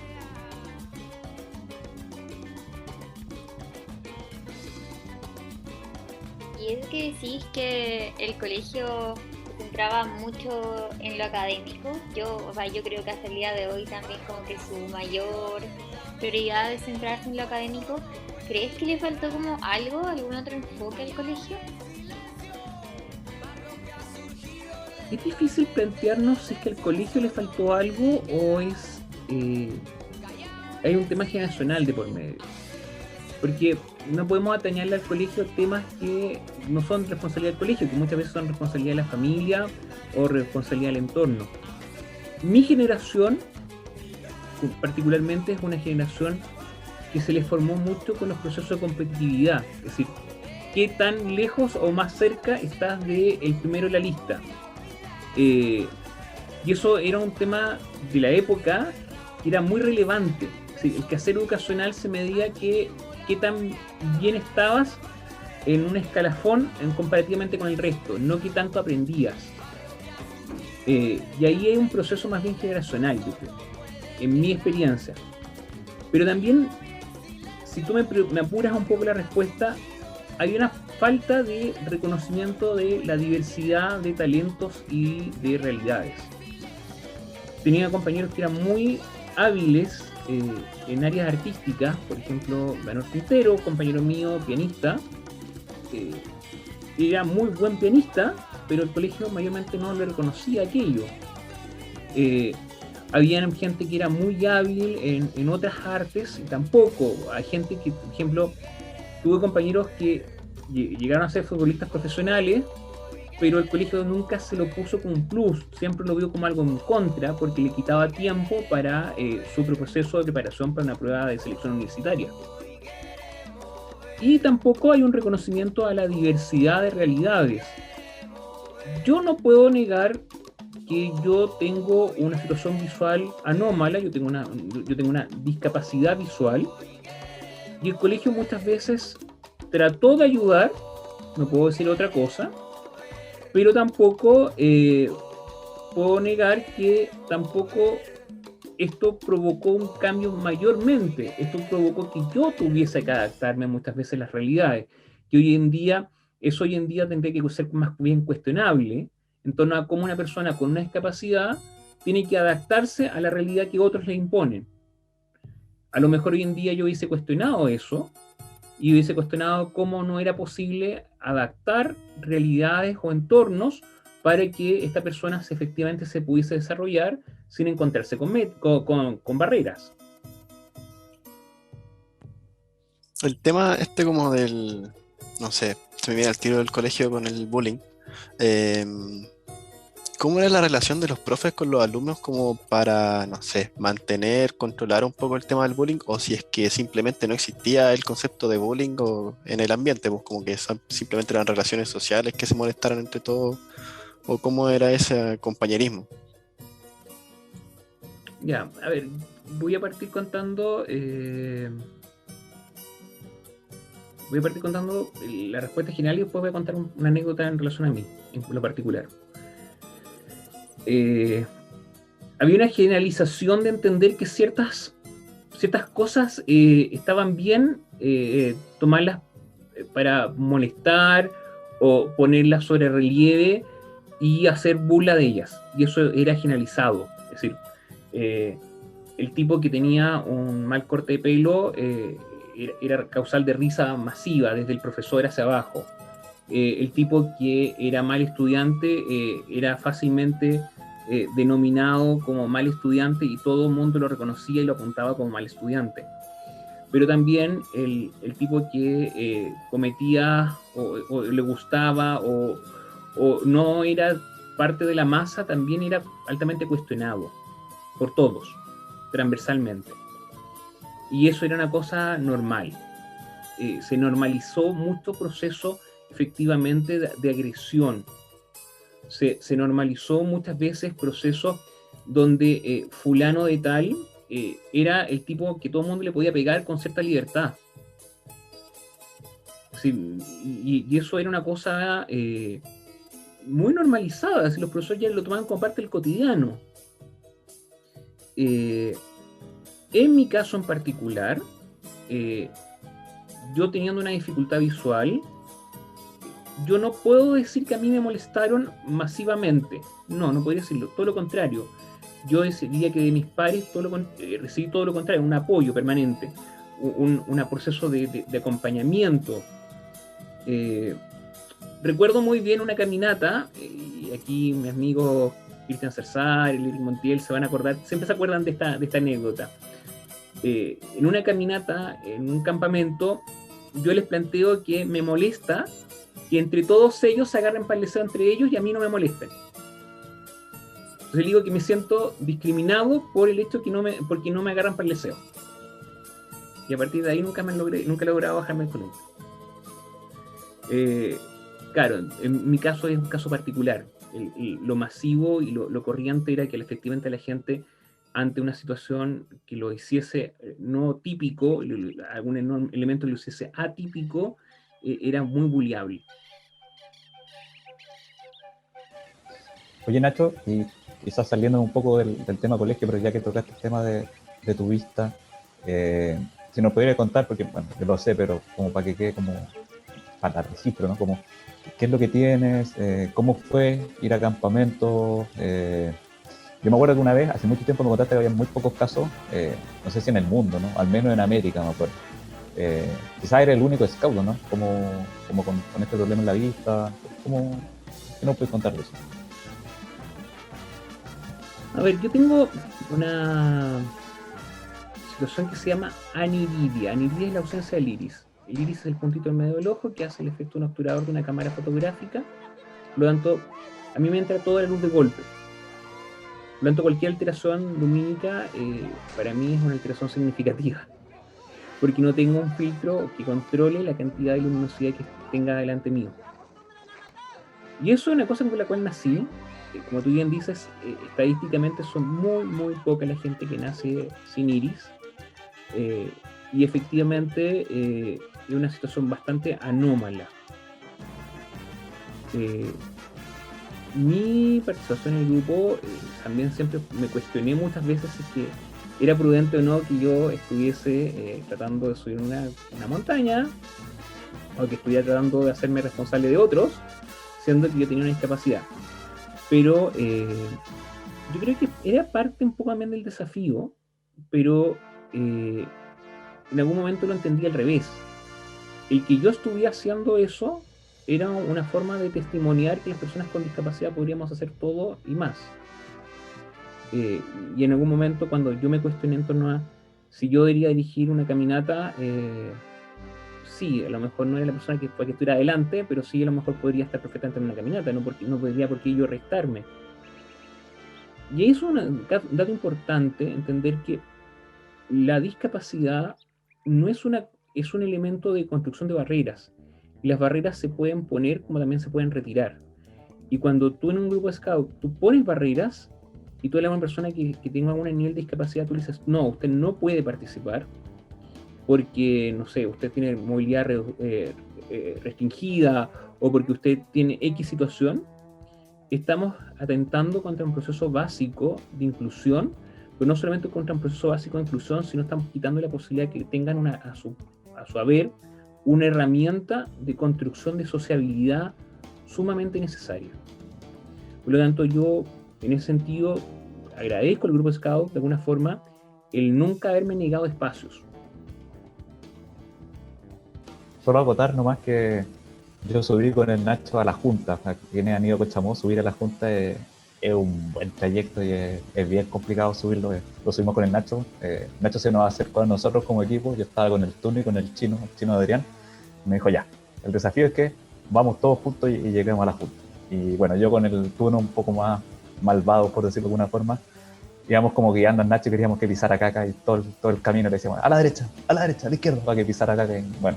Y es que decís que el colegio se centraba mucho en lo académico. Yo creo que hasta el día de hoy también como que su mayor prioridad es centrarse en lo académico. ¿Crees que le faltó como algún otro enfoque al colegio? Es difícil plantearnos si es que al colegio le faltó algo o es hay un tema generacional de por medio. Porque no podemos atañarle al colegio temas que no son responsabilidad del colegio, que muchas veces son responsabilidad de la familia o responsabilidad del entorno. Mi generación, particularmente, es una generación que se le formó mucho con los procesos de competitividad. Es decir, qué tan lejos o más cerca estás del primero en la lista. Y eso era un tema de la época que era muy relevante. Es decir, el quehacer educacional se medía qué tan bien estabas en un escalafón comparativamente con el resto, no qué tanto aprendías. Y ahí hay un proceso más bien generacional, yo creo, en mi experiencia. Pero también, si tú me apuras un poco la respuesta, hay una falta de reconocimiento de la diversidad de talentos y de realidades. Tenía compañeros que eran muy hábiles en áreas artísticas, por ejemplo, Manuel Quintero, compañero mío, pianista, era muy buen pianista, pero el colegio mayormente no le reconocía aquello. Había gente que era muy hábil en otras artes y tampoco. Hay gente que, por ejemplo, tuve compañeros que llegaron a ser futbolistas profesionales, pero el colegio nunca se lo puso como un plus, siempre lo vio como algo en contra, porque le quitaba tiempo para su proceso de preparación para una prueba de selección universitaria. Y tampoco hay un reconocimiento a la diversidad de realidades. Yo no puedo negar que yo tengo una situación visual anómala, yo tengo una discapacidad visual, y el colegio muchas veces trató de ayudar, no puedo decir otra cosa, pero tampoco puedo negar que tampoco esto provocó un cambio mayormente. Esto provocó que yo tuviese que adaptarme muchas veces a las realidades, que hoy en día tendría que ser más bien cuestionable en torno a cómo una persona con una discapacidad tiene que adaptarse a la realidad que otros le imponen. A lo mejor hoy en día yo hubiese cuestionado eso, y hubiese cuestionado cómo no era posible adaptar realidades o entornos para que esta persona efectivamente se pudiese desarrollar sin encontrarse con barreras. El tema este como del, no sé, se me viene al tiro del colegio con el bullying. Eh, ¿Cómo era la relación de los profes con los alumnos como para, no sé, mantener, controlar un poco el tema del bullying? O si es que simplemente no existía el concepto de bullying o en el ambiente, pues como que simplemente eran relaciones sociales que se molestaran entre todos, o cómo era ese compañerismo. Ya, a ver, voy a partir contando la respuesta general y después voy a contar una anécdota en relación a mí, en lo particular. Había una generalización de entender que ciertas cosas estaban bien tomarlas para molestar o ponerlas sobre relieve y hacer burla de ellas. Y eso era generalizado. Es decir, el tipo que tenía un mal corte de pelo era causal de risa masiva desde el profesor hacia abajo. El tipo que era mal estudiante era fácilmente denominado como mal estudiante y todo el mundo lo reconocía y lo apuntaba como mal estudiante. Pero también el tipo que cometía o le gustaba o no era parte de la masa también era altamente cuestionado por todos, transversalmente. Y eso era una cosa normal. Se normalizó mucho proceso efectivamente de agresión. Se normalizó muchas veces procesos donde fulano de tal era el tipo que todo el mundo le podía pegar con cierta libertad. Sí, y eso era una cosa muy normalizada, si los profesores ya lo tomaban como parte del cotidiano. En mi caso en particular, yo teniendo una dificultad visual, yo no puedo decir que a mí me molestaron masivamente. No podría decirlo. Todo lo contrario. Yo diría que de mis pares recibí todo lo contrario, un apoyo permanente, un proceso de acompañamiento. Recuerdo muy bien una caminata, y aquí mis amigos Cristian Cersar y Lili Montiel se van a acordar, siempre se acuerdan de esta anécdota. En una caminata, en un campamento, yo les planteo que me molesta que entre todos ellos se agarren para el deseo entre ellos y a mí no me molesten. Entonces le digo que me siento discriminado por el hecho porque no me agarran para el deseo. Y a partir de ahí nunca he logrado bajarme el columna. Claro, en mi caso es un caso particular. Lo masivo y lo corriente era que efectivamente la gente, ante una situación que lo hiciese no típico, algún elemento que lo hiciese atípico, era muy buleable. Oye, Nacho, y quizás saliendo un poco del tema colegio, pero ya que tocaste el tema de tu vista, si nos pudieras contar, porque bueno, yo lo sé, pero como para que quede como para el registro, ¿no? Como, ¿qué es lo que tienes? ¿Cómo fue ir a campamento? Yo me acuerdo que una vez, hace mucho tiempo me contaste que había muy pocos casos, no sé si en el mundo, ¿no? Al menos en América, me acuerdo. Quizás era el único scout, ¿no? Como con este problema en la vista. ¿Qué nos puedes contar de eso? A ver, yo tengo una situación que se llama aniridia. Aniridia es la ausencia del iris. El iris es el puntito en medio del ojo que hace el efecto de un obturador de una cámara fotográfica. Por lo tanto, a mí me entra toda la luz de golpe. Por lo tanto, cualquier alteración lumínica para mí es una alteración significativa, porque no tengo un filtro que controle la cantidad de luminosidad que tenga delante mío. Y eso es una cosa con la cual nací. Como tú bien dices, estadísticamente son muy poca la gente que nace sin iris, y efectivamente es una situación bastante anómala. Mi participación en el grupo, también siempre me cuestioné muchas veces si que era prudente o no que yo estuviese tratando de subir una montaña, o que estuviera tratando de hacerme responsable de otros, siendo que yo tenía una discapacidad. Pero yo creo que era parte un poco también del desafío, pero en algún momento lo entendí al revés. El que yo estuviera haciendo eso era una forma de testimoniar que las personas con discapacidad podríamos hacer todo y más. Y en algún momento, cuando yo me cuestioné en torno a si yo debería dirigir una caminata, sí, a lo mejor no era la persona que estuviera adelante, pero sí a lo mejor podría estar perfectamente en una caminata, no podría por qué yo restarme. Y ahí es un dato importante entender que la discapacidad no es un elemento de construcción de barreras. Y las barreras se pueden poner como también se pueden retirar. Y cuando tú en un grupo de scout, tú pones barreras y tú eres una persona que tenga algún nivel de discapacidad, tú le dices, no, usted no puede participar porque, no sé, usted tiene movilidad restringida o porque usted tiene X situación, estamos atentando contra un proceso básico de inclusión, pero no solamente contra un proceso básico de inclusión, sino estamos quitando la posibilidad de que tengan a su haber una herramienta de construcción de sociabilidad sumamente necesaria. Por lo tanto, yo en ese sentido agradezco al grupo Scout de alguna forma el nunca haberme negado espacios. Solo acotar nomás que yo subí con el Nacho a la Junta. Para quienes han ido a Cochamó, subir a la Junta es un buen trayecto y es bien complicado subirlo. Lo subimos con el Nacho. Nacho se nos acercó a nosotros como equipo. Yo estaba con el Tuni y con el chino Adrián. Me dijo, ya, el desafío es que vamos todos juntos y lleguemos a la Junta. Y bueno, yo con el Tuno un poco más malvado, por decirlo de alguna forma, íbamos como guiando al Nacho y queríamos que pisara caca, y todo el camino le decíamos, a la derecha, a la izquierda, para que pisara caca. Y bueno,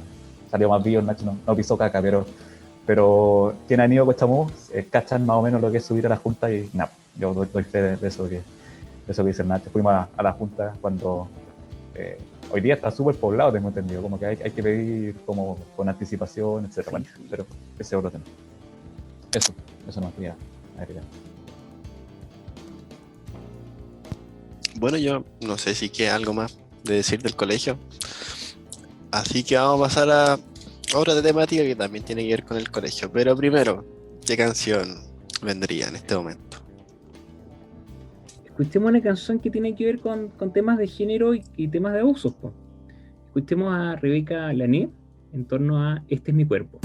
salió más vivo, el Nacho no pisó caca, pero quienes han ido a Cochamó cachan más o menos lo que es subir a la Junta, y nada, yo doy fe de eso que dice el Nacho. Fuimos a la Junta cuando hoy día está súper poblado, tengo entendido, como que hay que pedir como con anticipación, etc. Bueno, pero ese es otro tema. Eso no quería agregar. Bueno, yo no sé si queda algo más de decir del colegio, así que vamos a pasar a otra temática que también tiene que ver con el colegio. Pero primero, ¿qué canción vendría en este momento? Escuchemos una canción que tiene que ver con temas de género y temas de abusos. Escuchemos a Rebeca Lanet en torno a Este es mi cuerpo.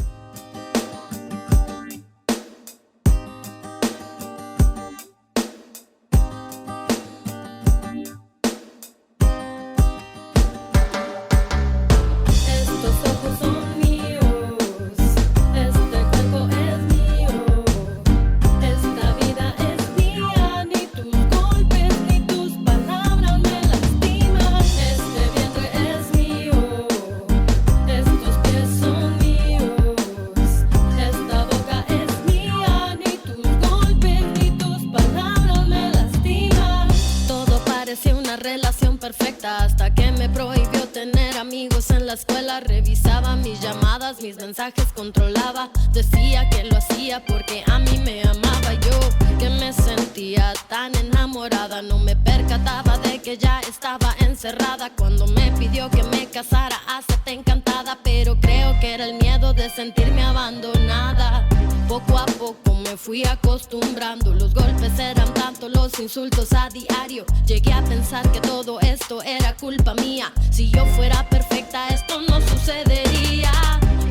Hasta que me prohibió tener amigos en la la escuela, revisaba mis llamadas, mis mensajes controlaba. Decía que lo hacía porque a mí me amaba. Yo que me sentía tan enamorada, no me percataba de que ya estaba encerrada. Cuando me pidió que me casara, acepté encantada, pero creo que era el miedo de sentirme abandonada. Poco a poco me fui acostumbrando, los golpes eran tanto, los insultos a diario. Llegué a pensar que todo esto era culpa mía. Si yo fuera perfecta esto no sucedería.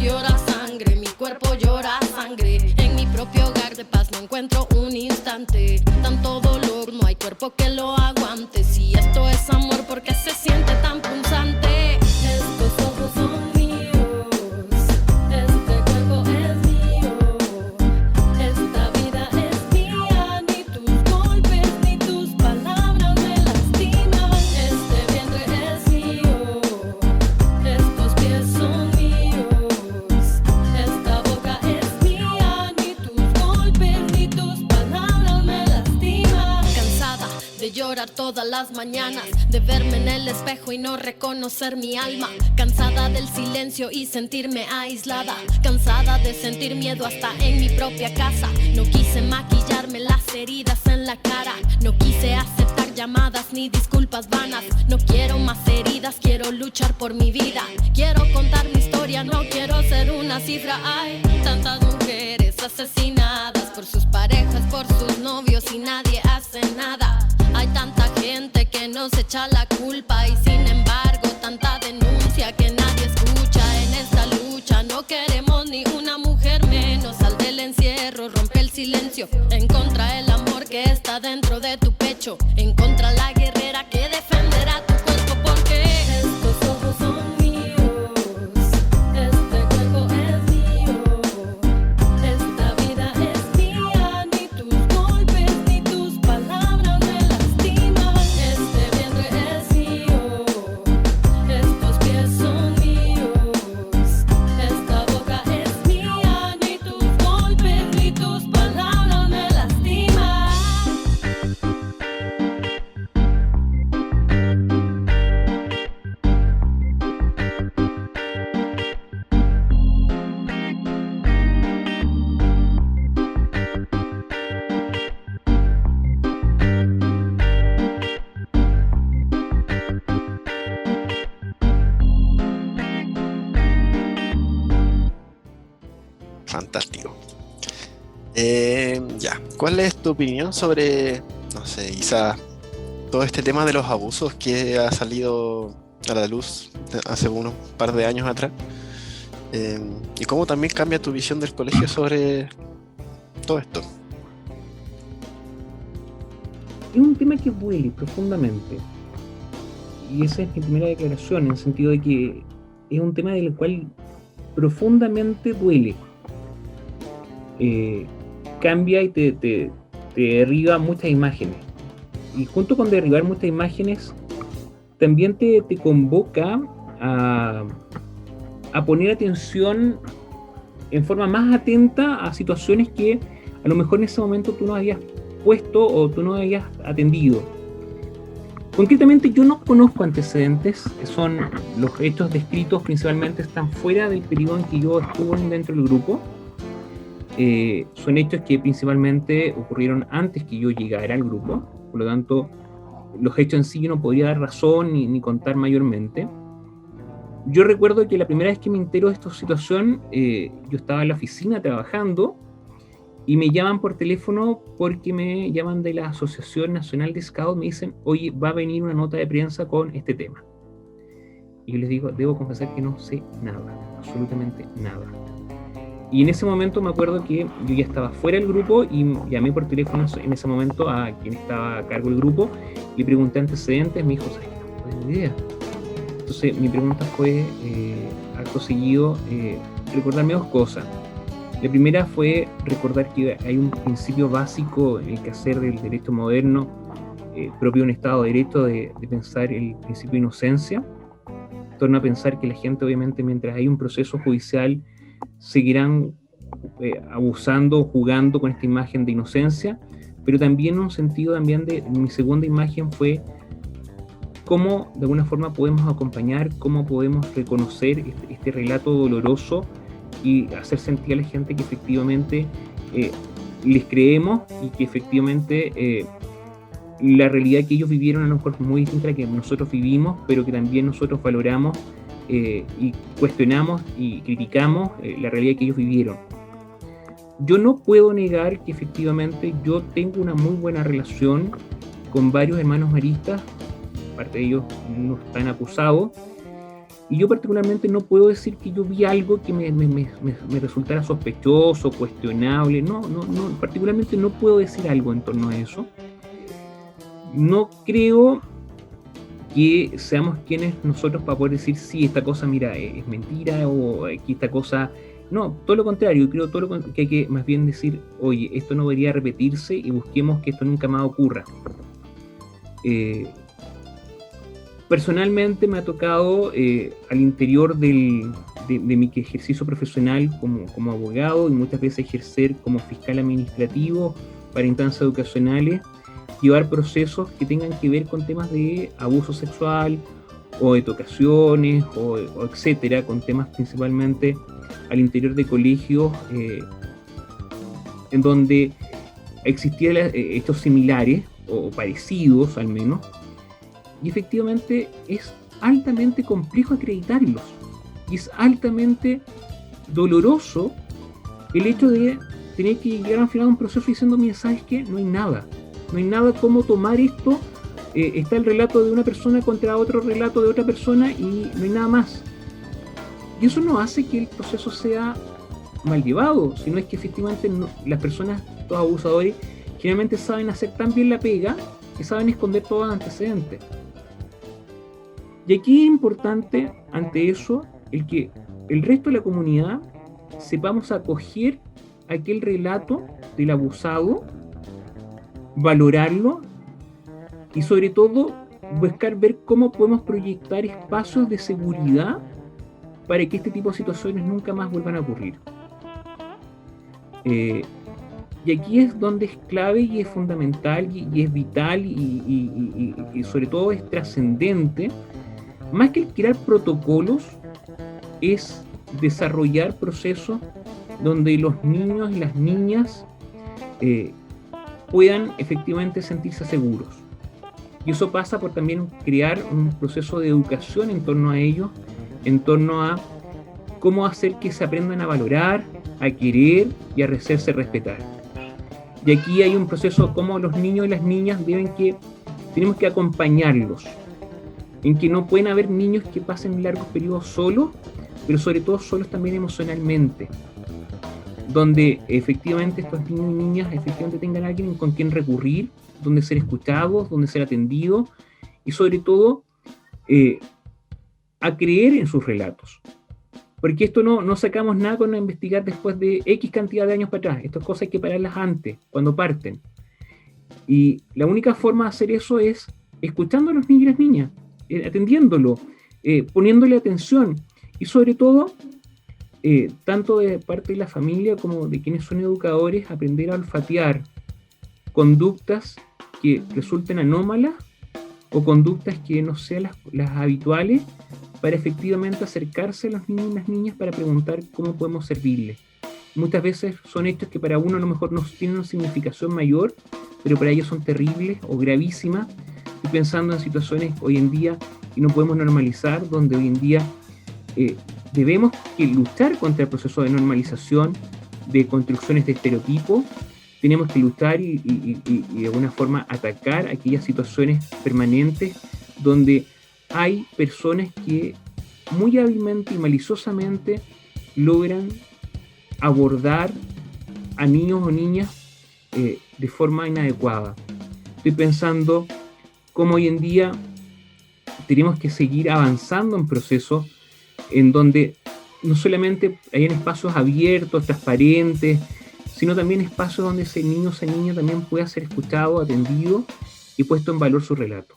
Llora sangre, mi cuerpo llora sangre. En mi propio hogar de paz no encuentro un instante. Tanto dolor, no hay cuerpo que lo aguante. Si esto es amor, ¿por qué se siente tan punzante? Estos ojos son llorar todas las mañanas, de verme en el espejo y no reconocer mi alma. Cansada del silencio y sentirme aislada, cansada de sentir miedo hasta en mi propia casa. No quise maquillarme las heridas en la cara, no quise aceptar llamadas ni disculpas vanas. No quiero más heridas, quiero luchar por mi vida. Quiero contar mi historia, no quiero ser una cifra. Hay tantas mujeres asesinadas por sus parejas, por sus novios y nadie hace nada. Hay tanta gente que nos echa la culpa y sin embargo tanta denuncia que nadie escucha. En esta lucha no queremos ni una mujer menos. Sal del encierro, rompe el silencio. Encontra el amor que está dentro de tu pecho. Encontra la guerrera que defenderá tu cuerpo, porque estos ojos son fantástico. Ya, ¿cuál es tu opinión sobre, no sé, quizás todo este tema de los abusos que ha salido a la luz hace unos par de años atrás? Y cómo también cambia tu visión del colegio sobre todo esto. Es un tema que duele profundamente. Y esa es mi primera declaración, en el sentido de que es un tema del cual profundamente duele. Cambia y te derriba muchas imágenes. Y junto con derribar muchas imágenes, también te convoca a poner atención en forma más atenta a situaciones que a lo mejor en ese momento tú no habías puesto o tú no habías atendido. Concretamente, yo no conozco antecedentes, son los hechos descritos principalmente están fuera del periodo en que yo estuve dentro del grupo. Son hechos que principalmente ocurrieron antes que yo llegara al grupo, por lo tanto, los hechos en sí yo no podría dar razón ni contar mayormente. Yo recuerdo que la primera vez que me entero de esta situación, yo estaba en la oficina trabajando y me llaman por teléfono porque me llaman de la Asociación Nacional de Scouts, me dicen, oye, va a venir una nota de prensa con este tema. Y yo les digo, debo confesar que no sé nada, absolutamente nada. Y en ese momento me acuerdo que yo ya estaba fuera del grupo y llamé por teléfono en ese momento a quien estaba a cargo del grupo, le pregunté antecedentes, me dijo, ¿sabes qué? No tengo idea. Entonces mi pregunta fue, acto seguido, recordarme dos cosas. La primera fue recordar que hay un principio básico en el quehacer del derecho moderno, propio de un Estado de Derecho, de pensar el principio de inocencia. Torno a pensar que la gente, obviamente, mientras hay un proceso judicial, seguirán abusando, jugando con esta imagen de inocencia, pero también en un sentido también de mi segunda imagen fue cómo de alguna forma podemos acompañar, cómo podemos reconocer este relato doloroso y hacer sentir a la gente que efectivamente les creemos y que efectivamente la realidad que ellos vivieron a lo mejor es muy distinta a la que nosotros vivimos, pero que también nosotros valoramos y cuestionamos y criticamos la realidad que ellos vivieron. Yo no puedo negar que efectivamente yo tengo una muy buena relación con varios hermanos maristas, parte de ellos no están acusados, y yo particularmente no puedo decir que yo vi algo que me resultara sospechoso, cuestionable, no, particularmente no puedo decir algo en torno a eso. No creo que seamos quienes nosotros para poder decir sí, esta cosa, mira, es mentira, o aquí esta cosa... No, todo lo contrario, creo que hay que más bien decir, oye, esto no debería repetirse y busquemos que esto nunca más ocurra. Personalmente me ha tocado al interior de mi ejercicio profesional como abogado y muchas veces ejercer como fiscal administrativo para instancias educacionales, llevar procesos que tengan que ver con temas de abuso sexual o de tocaciones o etcétera, con temas principalmente al interior de colegios en donde existían hechos similares o parecidos al menos, y efectivamente es altamente complejo acreditarlos y es altamente doloroso el hecho de tener que llegar al final de un proceso diciendo, mira, ¿sabes qué? No hay nada como tomar esto, está el relato de una persona contra otro relato de otra persona y no hay nada más. Y eso no hace que el proceso sea mal llevado, sino es que efectivamente las personas, los abusadores, generalmente saben hacer tan bien la pega que saben esconder todos los antecedentes. Y aquí es importante, ante eso, el que el resto de la comunidad sepamos acoger aquel relato del abusado, valorarlo y sobre todo buscar ver cómo podemos proyectar espacios de seguridad para que este tipo de situaciones nunca más vuelvan a ocurrir. Y aquí es donde es clave y es fundamental y es vital y sobre todo es trascendente, más que el crear protocolos, es desarrollar procesos donde los niños y las niñas puedan efectivamente sentirse seguros. Y eso pasa por también crear un proceso de educación en torno a ellos, en torno a cómo hacer que se aprendan a valorar, a querer y a hacerse respetar. Y aquí hay un proceso como los niños y las niñas tenemos que acompañarlos, en que no pueden haber niños que pasen largos periodos solos, pero sobre todo solos también emocionalmente, donde efectivamente estos niños y niñas efectivamente tengan a alguien con quien recurrir, donde ser escuchados, donde ser atendidos y sobre todo a creer en sus relatos. Porque esto no sacamos nada con investigar después de X cantidad de años para atrás. Estas cosas hay que pararlas antes, cuando parten. Y la única forma de hacer eso es escuchando a los niños y las niñas, atendiéndolo, poniéndole atención y sobre todo, tanto de parte de la familia como de quienes son educadores, aprender a olfatear conductas que resulten anómalas o conductas que no sean las habituales, para efectivamente acercarse a los niños y las niñas para preguntar cómo podemos servirles. Muchas veces son hechos que para uno a lo mejor no tienen una significación mayor, pero para ellos son terribles o gravísimas. Y pensando en situaciones hoy en día que no podemos normalizar, donde hoy en día debemos luchar contra el proceso de normalización de construcciones de estereotipos. Tenemos que luchar y de alguna forma atacar aquellas situaciones permanentes donde hay personas que muy hábilmente y maliciosamente logran abordar a niños o niñas de forma inadecuada. Estoy pensando cómo hoy en día tenemos que seguir avanzando en procesos en donde no solamente hayan espacios abiertos, transparentes, sino también espacios donde ese niño o esa niña también pueda ser escuchado, atendido y puesto en valor su relato.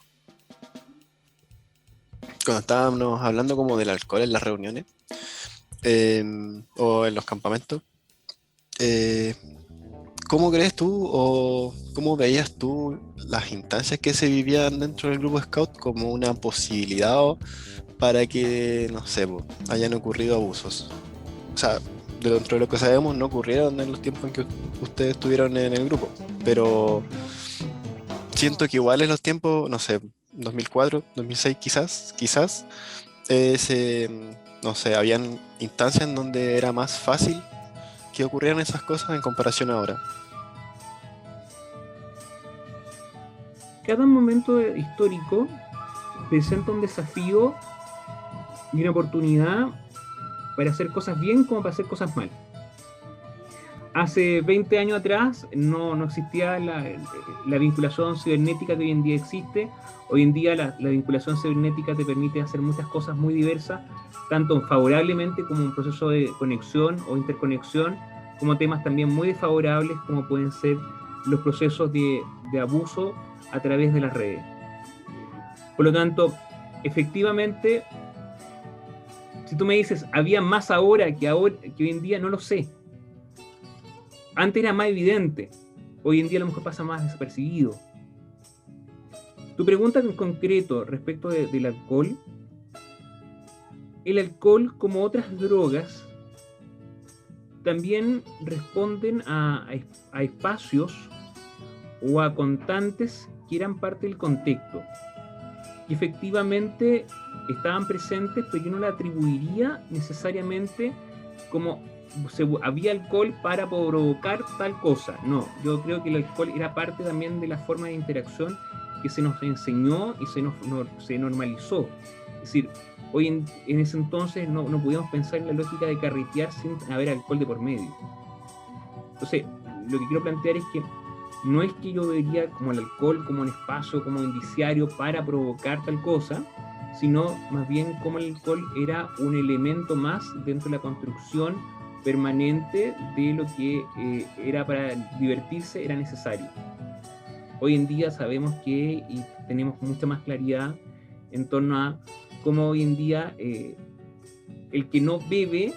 Cuando estábamos hablando como del alcohol en las reuniones o en los campamentos, ¿cómo crees tú o cómo veías tú las instancias que se vivían dentro del grupo Scout como una posibilidad para que, no sé, po, hayan ocurrido abusos? O sea, dentro de lo que sabemos no ocurrieron en los tiempos en que ustedes estuvieron en el grupo, pero siento que igual en los tiempos, no sé, 2004, 2006 quizás, no sé, habían instancias en donde era más fácil que ocurrieran esas cosas en comparación a ahora. Cada momento histórico presenta un desafío y una oportunidad para hacer cosas bien como para hacer cosas mal. Hace 20 años atrás no existía la vinculación cibernética que hoy en día existe. Hoy en día la vinculación cibernética te permite hacer muchas cosas muy diversas, tanto favorablemente como un proceso de conexión o interconexión, como temas también muy desfavorables como pueden ser los procesos de abuso a través de las redes. Por lo tanto, efectivamente, si tú me dices, había más ahora que hoy en día, no lo sé. Antes era más evidente, hoy en día a lo mejor pasa más desapercibido. Tu pregunta en concreto respecto del alcohol, el alcohol, como otras drogas, también responden a espacios o a constantes que eran parte del contexto. Y efectivamente estaban presentes, pero yo no la atribuiría necesariamente como había alcohol para provocar tal cosa. No, yo creo que el alcohol era parte también de la forma de interacción que se nos enseñó y se normalizó. Es decir, hoy en ese entonces no podíamos pensar en la lógica de carretear sin haber alcohol de por medio. Entonces, lo que quiero plantear es que no es que yo vería como el alcohol como un espacio, como indiciario para provocar tal cosa, sino más bien como el alcohol era un elemento más dentro de la construcción permanente de lo que era para divertirse, era necesario. Hoy en día sabemos que, y tenemos mucha más claridad en torno a cómo hoy en día el que no bebe,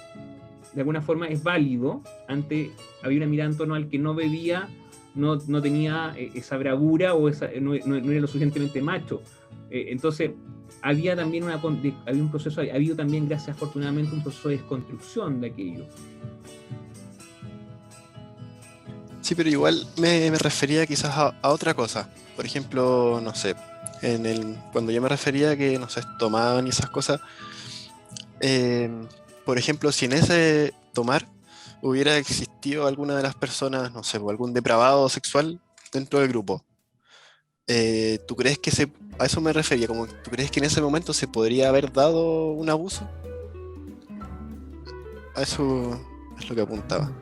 de alguna forma es válido. Antes había una mirada en torno al que no bebía, no tenía esa bravura o no era lo suficientemente macho. Entonces, había también había un proceso, ha habido también, gracias afortunadamente, un proceso de desconstrucción de aquello. Sí, pero igual me refería quizás a otra cosa. Por ejemplo, no sé, cuando yo me refería a que, no sé, tomaban y esas cosas, por ejemplo, si en ese tomar hubiera existido alguna de las personas, no sé, o algún depravado sexual dentro del grupo, ¿tú crees que a eso me refería, como tú crees que en ese momento se podría haber dado un abuso? A eso es lo que apuntaba.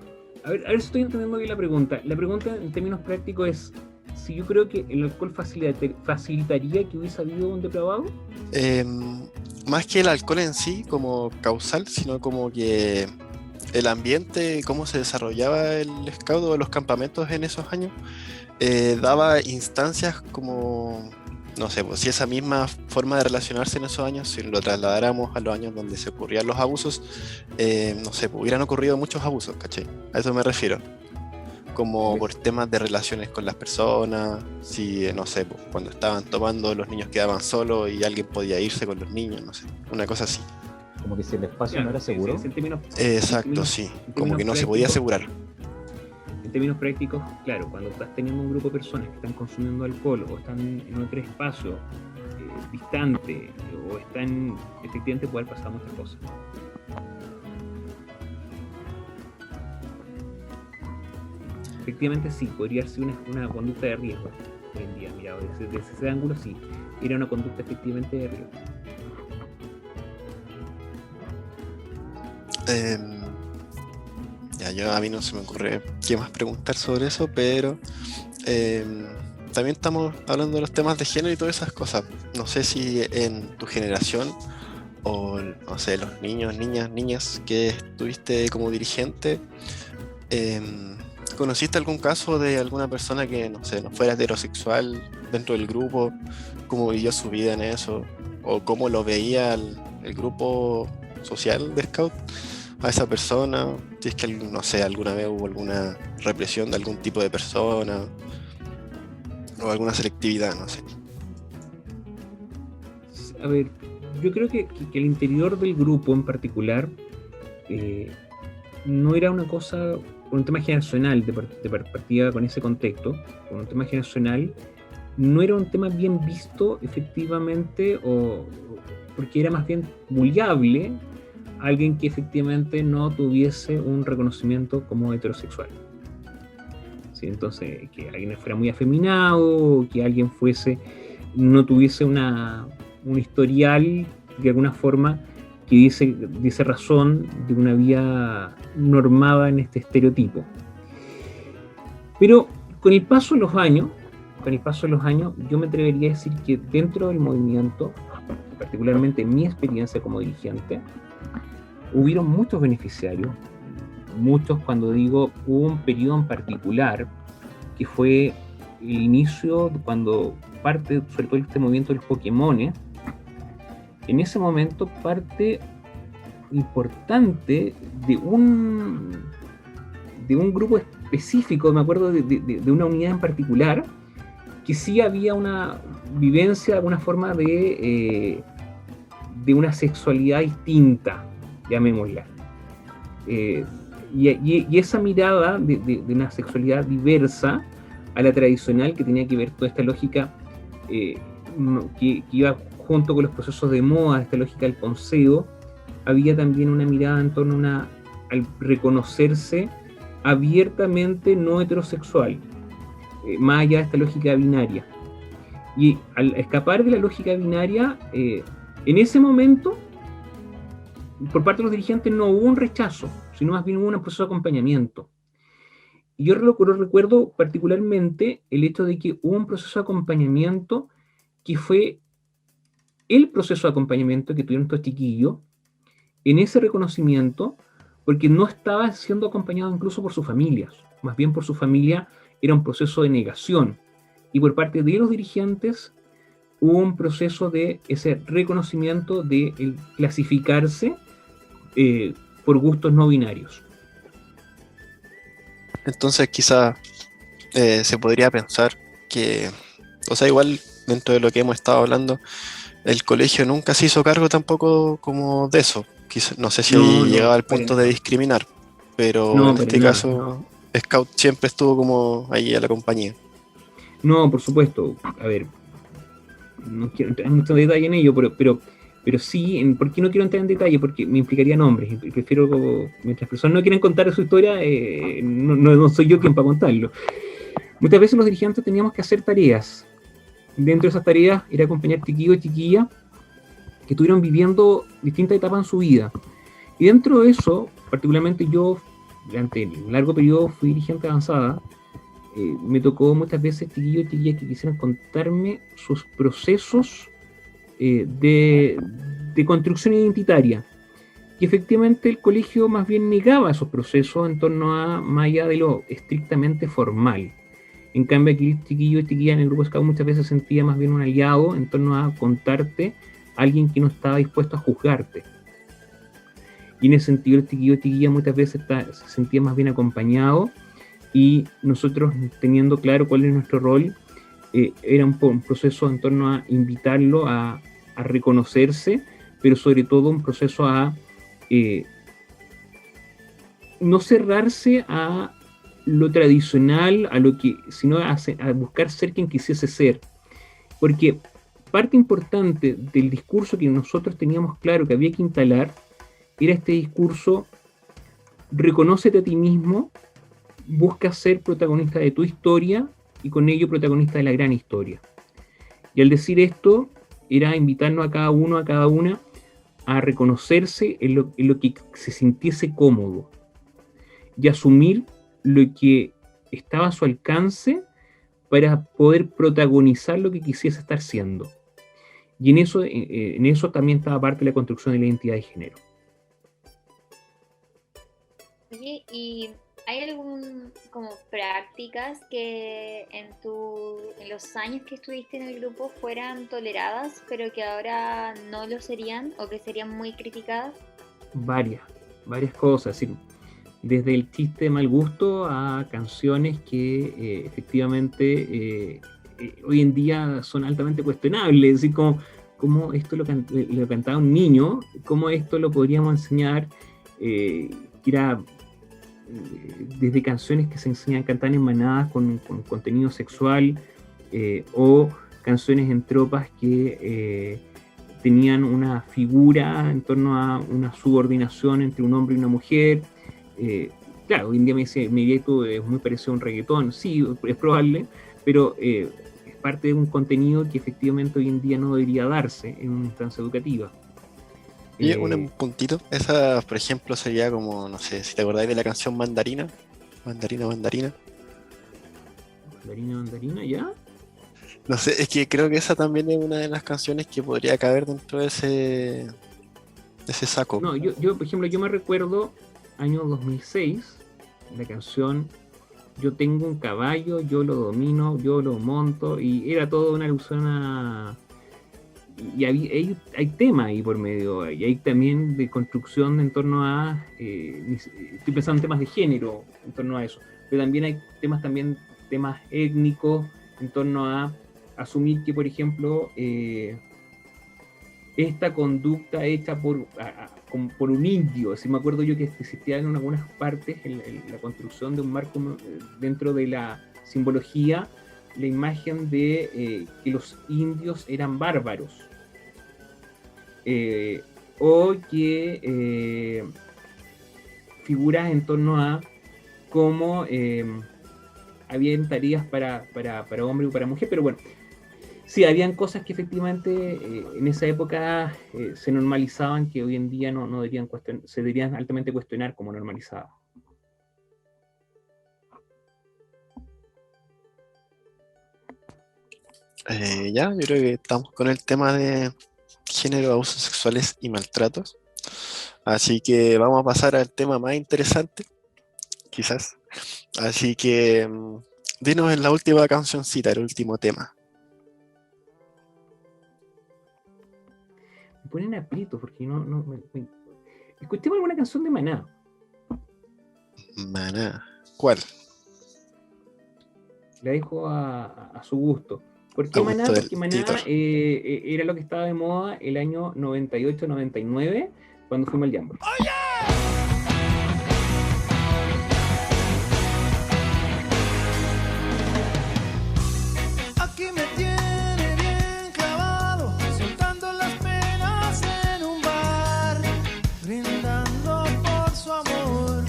A ver si estoy entendiendo bien la pregunta. La pregunta en términos prácticos es si yo creo que el alcohol facilitaría que hubiese habido un depravado. Más que el alcohol en sí como causal, sino como que el ambiente, cómo se desarrollaba el scout o los campamentos en esos años, daba instancias como, no sé, pues si esa misma forma de relacionarse en esos años, si lo trasladáramos a los años donde se ocurrían los abusos, no sé, pues hubieran ocurrido muchos abusos, ¿cachai? A eso me refiero. Como por temas de relaciones con las personas, si, no sé, pues, cuando estaban tomando los niños quedaban solos y alguien podía irse con los niños, no sé, una cosa así. Como que si el espacio no era seguro. Exacto, sí, como que no se podía asegurar. En términos prácticos, claro, cuando estás teniendo un grupo de personas que están consumiendo alcohol o están en otro espacio distante o están, efectivamente puede pasar muchas cosas. Efectivamente sí, podría ser una conducta de riesgo hoy en día, mirado desde ese ángulo sí, era una conducta efectivamente de riesgo. A mí no se me ocurre qué más preguntar sobre eso, pero también estamos hablando de los temas de género y todas esas cosas. No sé si en tu generación o, no sé, los niños, niñas que estuviste como dirigente, ¿conociste algún caso de alguna persona que, no sé, no fuera heterosexual dentro del grupo? ¿Cómo vivió su vida en eso? ¿O cómo lo veía el grupo social de Scout? a esa persona, si es que, no sé, alguna vez hubo alguna represión de algún tipo de persona o alguna selectividad, no sé. A ver, yo creo que el interior del grupo en particular no era una cosa, por un tema generacional, de partida con ese contexto, por un tema generacional, no era un tema bien visto efectivamente, porque era más bien vulnerable alguien que efectivamente no tuviese un reconocimiento como heterosexual. ¿Sí? Entonces, que alguien fuera muy afeminado, que alguien no tuviese un historial de alguna forma que dice razón de una vía normada en este estereotipo. Pero con el paso de los años, yo me atrevería a decir que dentro del movimiento, particularmente en mi experiencia como dirigente, hubieron muchos beneficiarios, muchos, cuando digo, hubo un periodo en particular que fue el inicio, cuando parte, sobre todo este movimiento de los Pokémones, en ese momento parte importante de un grupo específico, me acuerdo de una unidad en particular, que sí había una vivencia, alguna forma de una sexualidad distinta, llamémosla. Y esa mirada de una sexualidad diversa a la tradicional, que tenía que ver toda esta lógica que iba junto con los procesos de moda, esta lógica del ponceo, había también una mirada en torno al reconocerse abiertamente no heterosexual, más allá de esta lógica binaria. Y al escapar de la lógica binaria, en ese momento, por parte de los dirigentes no hubo un rechazo, sino más bien hubo un proceso de acompañamiento. Y yo recuerdo particularmente el hecho de que hubo un proceso de acompañamiento que fue el proceso de acompañamiento que tuvieron estos chiquillos en ese reconocimiento, porque no estaba siendo acompañado incluso por sus familias, más bien por su familia era un proceso de negación, y por parte de los dirigentes hubo un proceso de ese reconocimiento de el clasificarse por gustos no binarios. Entonces quizás se podría pensar que, o sea, igual dentro de lo que hemos estado hablando, el colegio nunca se hizo cargo tampoco como de eso. No sé si llegaba al punto de discriminar, pero en este caso Scout siempre estuvo como ahí a la compañía. No, por supuesto. A ver, no quiero entrar en mucho detalle en ello, pero sí, ¿por qué no quiero entrar en detalle? Porque me implicaría nombres. Y prefiero, mientras personas no quieren contar su historia, no soy yo quien para contarlo. Muchas veces los dirigentes teníamos que hacer tareas. Dentro de esas tareas era acompañar chiquillos y chiquillas que estuvieron viviendo distintas etapas en su vida. Y dentro de eso, particularmente yo, durante un largo periodo fui dirigente avanzada, me tocó muchas veces chiquillos y chiquillas que quisieran contarme sus procesos de construcción identitaria. Y efectivamente el colegio más bien negaba esos procesos en torno a más allá de lo estrictamente formal. En cambio aquí chiquillos y chiquillas en el grupo Scout muchas veces sentía más bien un aliado en torno a contarte a alguien que no estaba dispuesto a juzgarte. Y en ese sentido el chiquillo y chiquilla muchas veces se sentía más bien acompañado, y nosotros, teniendo claro cuál es nuestro rol, era un proceso en torno a invitarlo a reconocerse, pero sobre todo un proceso a no cerrarse a lo tradicional, sino a buscar ser quien quisiese ser. Porque parte importante del discurso que nosotros teníamos claro que había que instalar era este discurso: reconócete a ti mismo, busca ser protagonista de tu historia y con ello protagonista de la gran historia. Y al decir esto, era invitarnos a cada uno, a cada una, a reconocerse en lo que se sintiese cómodo y asumir lo que estaba a su alcance para poder protagonizar lo que quisiese estar siendo. Y en eso también estaba parte de la construcción de la identidad de género. Oye, ¿y hay algún como prácticas que en los años que estuviste en el grupo fueran toleradas, pero que ahora no lo serían o que serían muy criticadas? Varias. varias cosas, es decir, desde el chiste de mal gusto a canciones que efectivamente hoy en día son altamente cuestionables, es decir, como esto lo cantaba un niño, cómo esto lo podríamos enseñar, que era desde canciones que se enseñan a cantar en manadas con contenido sexual, o canciones en tropas que tenían una figura en torno a una subordinación entre un hombre y una mujer. Claro, hoy en día me diría tú, es muy parecido a un reggaetón, sí, es probable, pero es parte de un contenido que efectivamente hoy en día no debería darse en una instancia educativa. Y un puntito, esa por ejemplo sería como, no sé, si te acordáis de la canción Mandarina, Mandarina, Mandarina. Mandarina, ¿ya? No sé, es que creo que esa también es una de las canciones que podría caber dentro de ese saco. No, yo, por ejemplo, yo me recuerdo año 2006, la canción Yo tengo un caballo, yo lo domino, yo lo monto, y era toda una alusión a... Y hay tema ahí por medio, y hay también de construcción en torno a... estoy pensando en temas de género en torno a eso, pero también hay temas étnicos en torno a asumir que, por ejemplo, esta conducta hecha por un indio, si me acuerdo yo que existía en algunas partes en la construcción de un marco dentro de la simbología, la imagen de que los indios eran bárbaros, o que figuras en torno a cómo habían tareas para hombre y para mujer, pero bueno, sí, habían cosas que efectivamente en esa época se normalizaban, que hoy en día no deberían se deberían altamente cuestionar como normalizadas. Ya, yo creo que estamos con el tema de género, abusos sexuales y maltratos. Así que vamos a pasar al tema más interesante, quizás. Así que dinos en la última cancioncita, el último tema. Me ponen aprietos porque escuchemos alguna canción de Maná. Maná. ¿Cuál? La dejo a su gusto. ¿Por qué A Maná? gusto del Porque Maná Titor. era lo que estaba de moda el año 98-99, cuando fuimos al Jamboree. Aquí me tiene bien clavado, soltando las penas en un bar, brindando por su amor.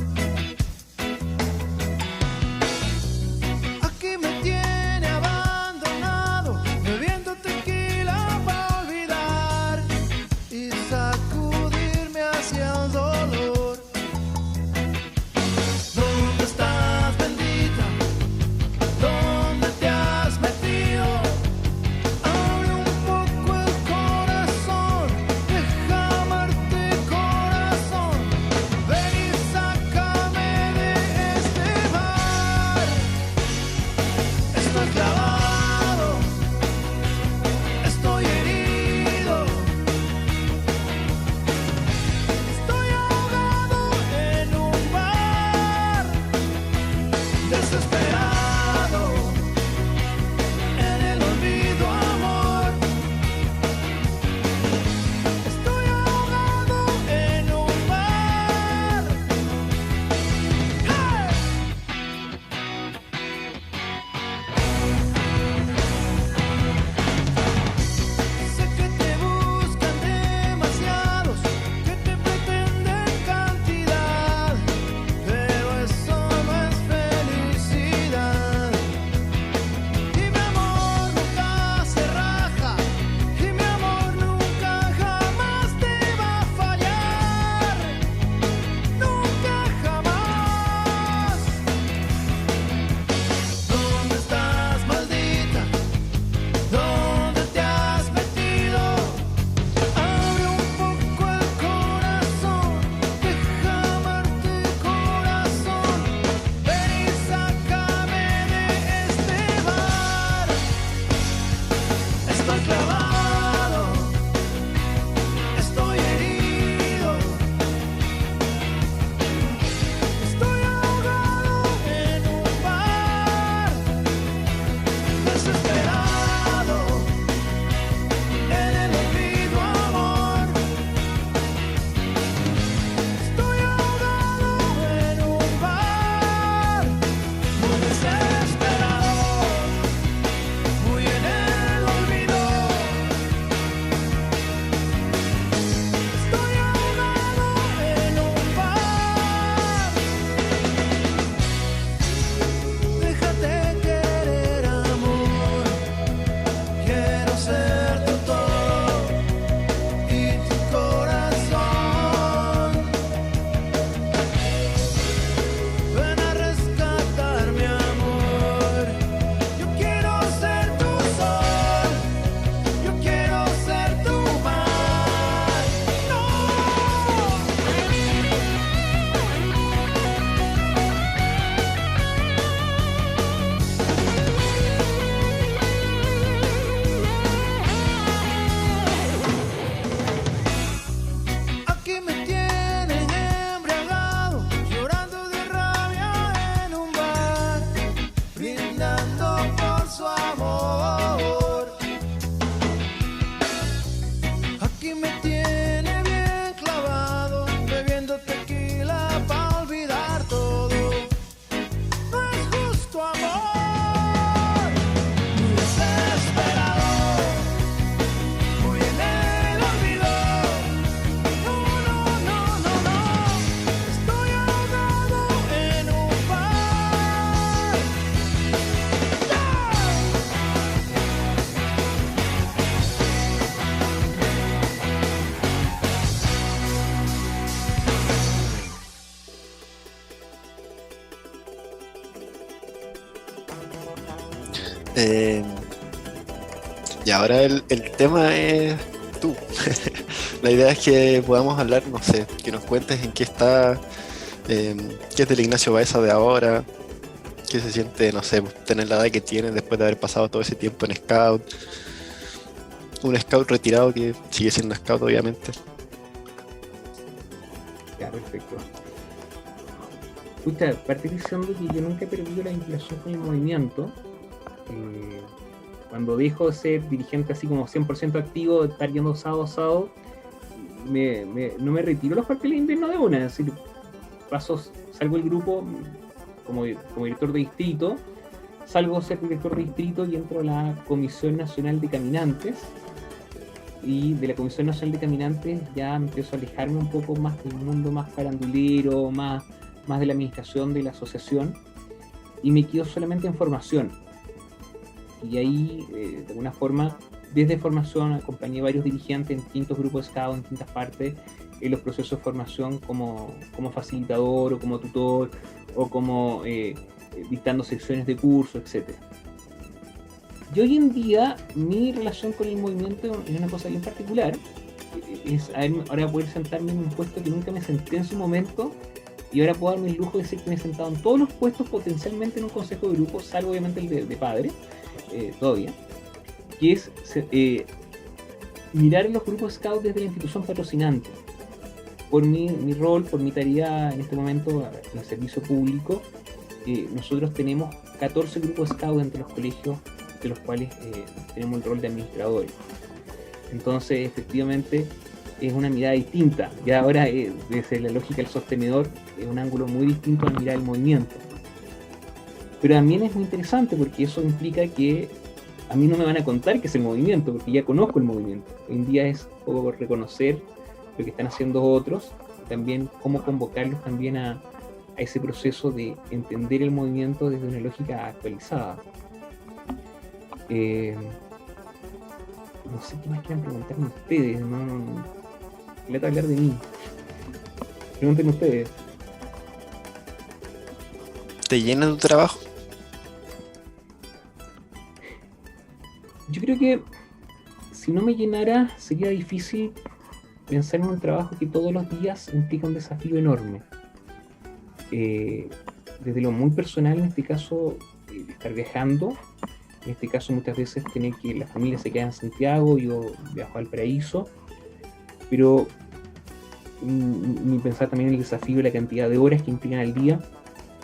Aquí me tiene abandonado, bebiendo tequila para olvidar y sacudirme hacia el dolor. Y ahora el tema es tú. La idea es que podamos hablar, no sé, que nos cuentes en qué está, qué es del Ignacio Baeza de ahora, qué se siente, no sé, tener la edad que tienes después de haber pasado todo ese tiempo en Scout. Un Scout retirado que sigue siendo Scout, obviamente. Ya, perfecto. Pucha, partir diciendo que yo nunca he perdido la vinculación con el movimiento. Cuando dejo de ser dirigente así como 100% activo, de estar yendo sábado a sábado, no me retiro los cuarteles de invierno de una. Es decir, salgo del grupo como director de distrito, salgo a ser director de distrito y entro a la Comisión Nacional de Caminantes. Y de la Comisión Nacional de Caminantes ya empiezo a alejarme un poco más del mundo más farandulero, más de la administración de la asociación, y me quedo solamente en formación. Y ahí, de alguna forma, desde formación acompañé a varios dirigentes en distintos grupos de Scout, en distintas partes, en los procesos de formación como facilitador o como tutor o como dictando secciones de curso, etc. Y hoy en día mi relación con el movimiento es una cosa bien particular. Es ahora poder sentarme en un puesto que nunca me senté en su momento, y ahora puedo darme el lujo de decir que me he sentado en todos los puestos potencialmente en un consejo de grupo, salvo obviamente el de padre, todavía, que es mirar los grupos Scout desde la institución patrocinante. Por mi rol, por mi tarea en este momento en el servicio público, nosotros tenemos 14 grupos Scout entre los colegios, de los cuales tenemos el rol de administradores. Entonces, efectivamente, es una mirada distinta. Ya ahora, desde la lógica del sostenedor, es un ángulo muy distinto a mirar el movimiento. Pero también es muy interesante porque eso implica que a mí no me van a contar qué es el movimiento, porque ya conozco el movimiento. Hoy en día es un poco reconocer lo que están haciendo otros, y también cómo convocarlos también a ese proceso de entender el movimiento desde una lógica actualizada. No sé qué más quieran preguntarme ustedes, no voy a hablar de mí. Pregúntenme ustedes. ¿Te llena tu trabajo? Yo creo que si no me llenara sería difícil pensar en un trabajo que todos los días implica un desafío enorme. Desde lo muy personal, en este caso, estar viajando. En este caso muchas veces tener que la familia se queda en Santiago, yo viajo al Paraíso, pero ni pensar también en el desafío de la cantidad de horas que implican al día.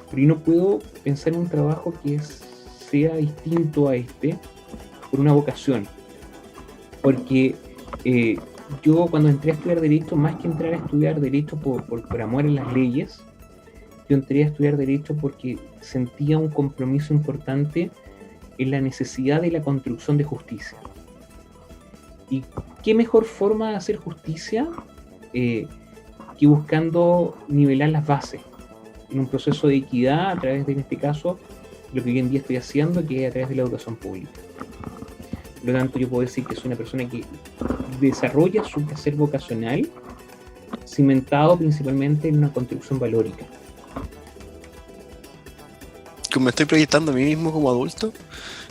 Pero yo no puedo pensar en un trabajo que sea distinto a este por una vocación, porque yo cuando entré a estudiar Derecho, más que entrar a estudiar Derecho por amor a las leyes, yo entré a estudiar Derecho porque sentía un compromiso importante en la necesidad de la construcción de justicia. ¿Y qué mejor forma de hacer justicia que buscando nivelar las bases en un proceso de equidad a través de, en este caso, lo que hoy en día estoy haciendo, que es a través de la educación pública? Por lo tanto, yo puedo decir que soy una persona que desarrolla su quehacer vocacional cimentado principalmente en una construcción valórica. Me estoy proyectando a mí mismo como adulto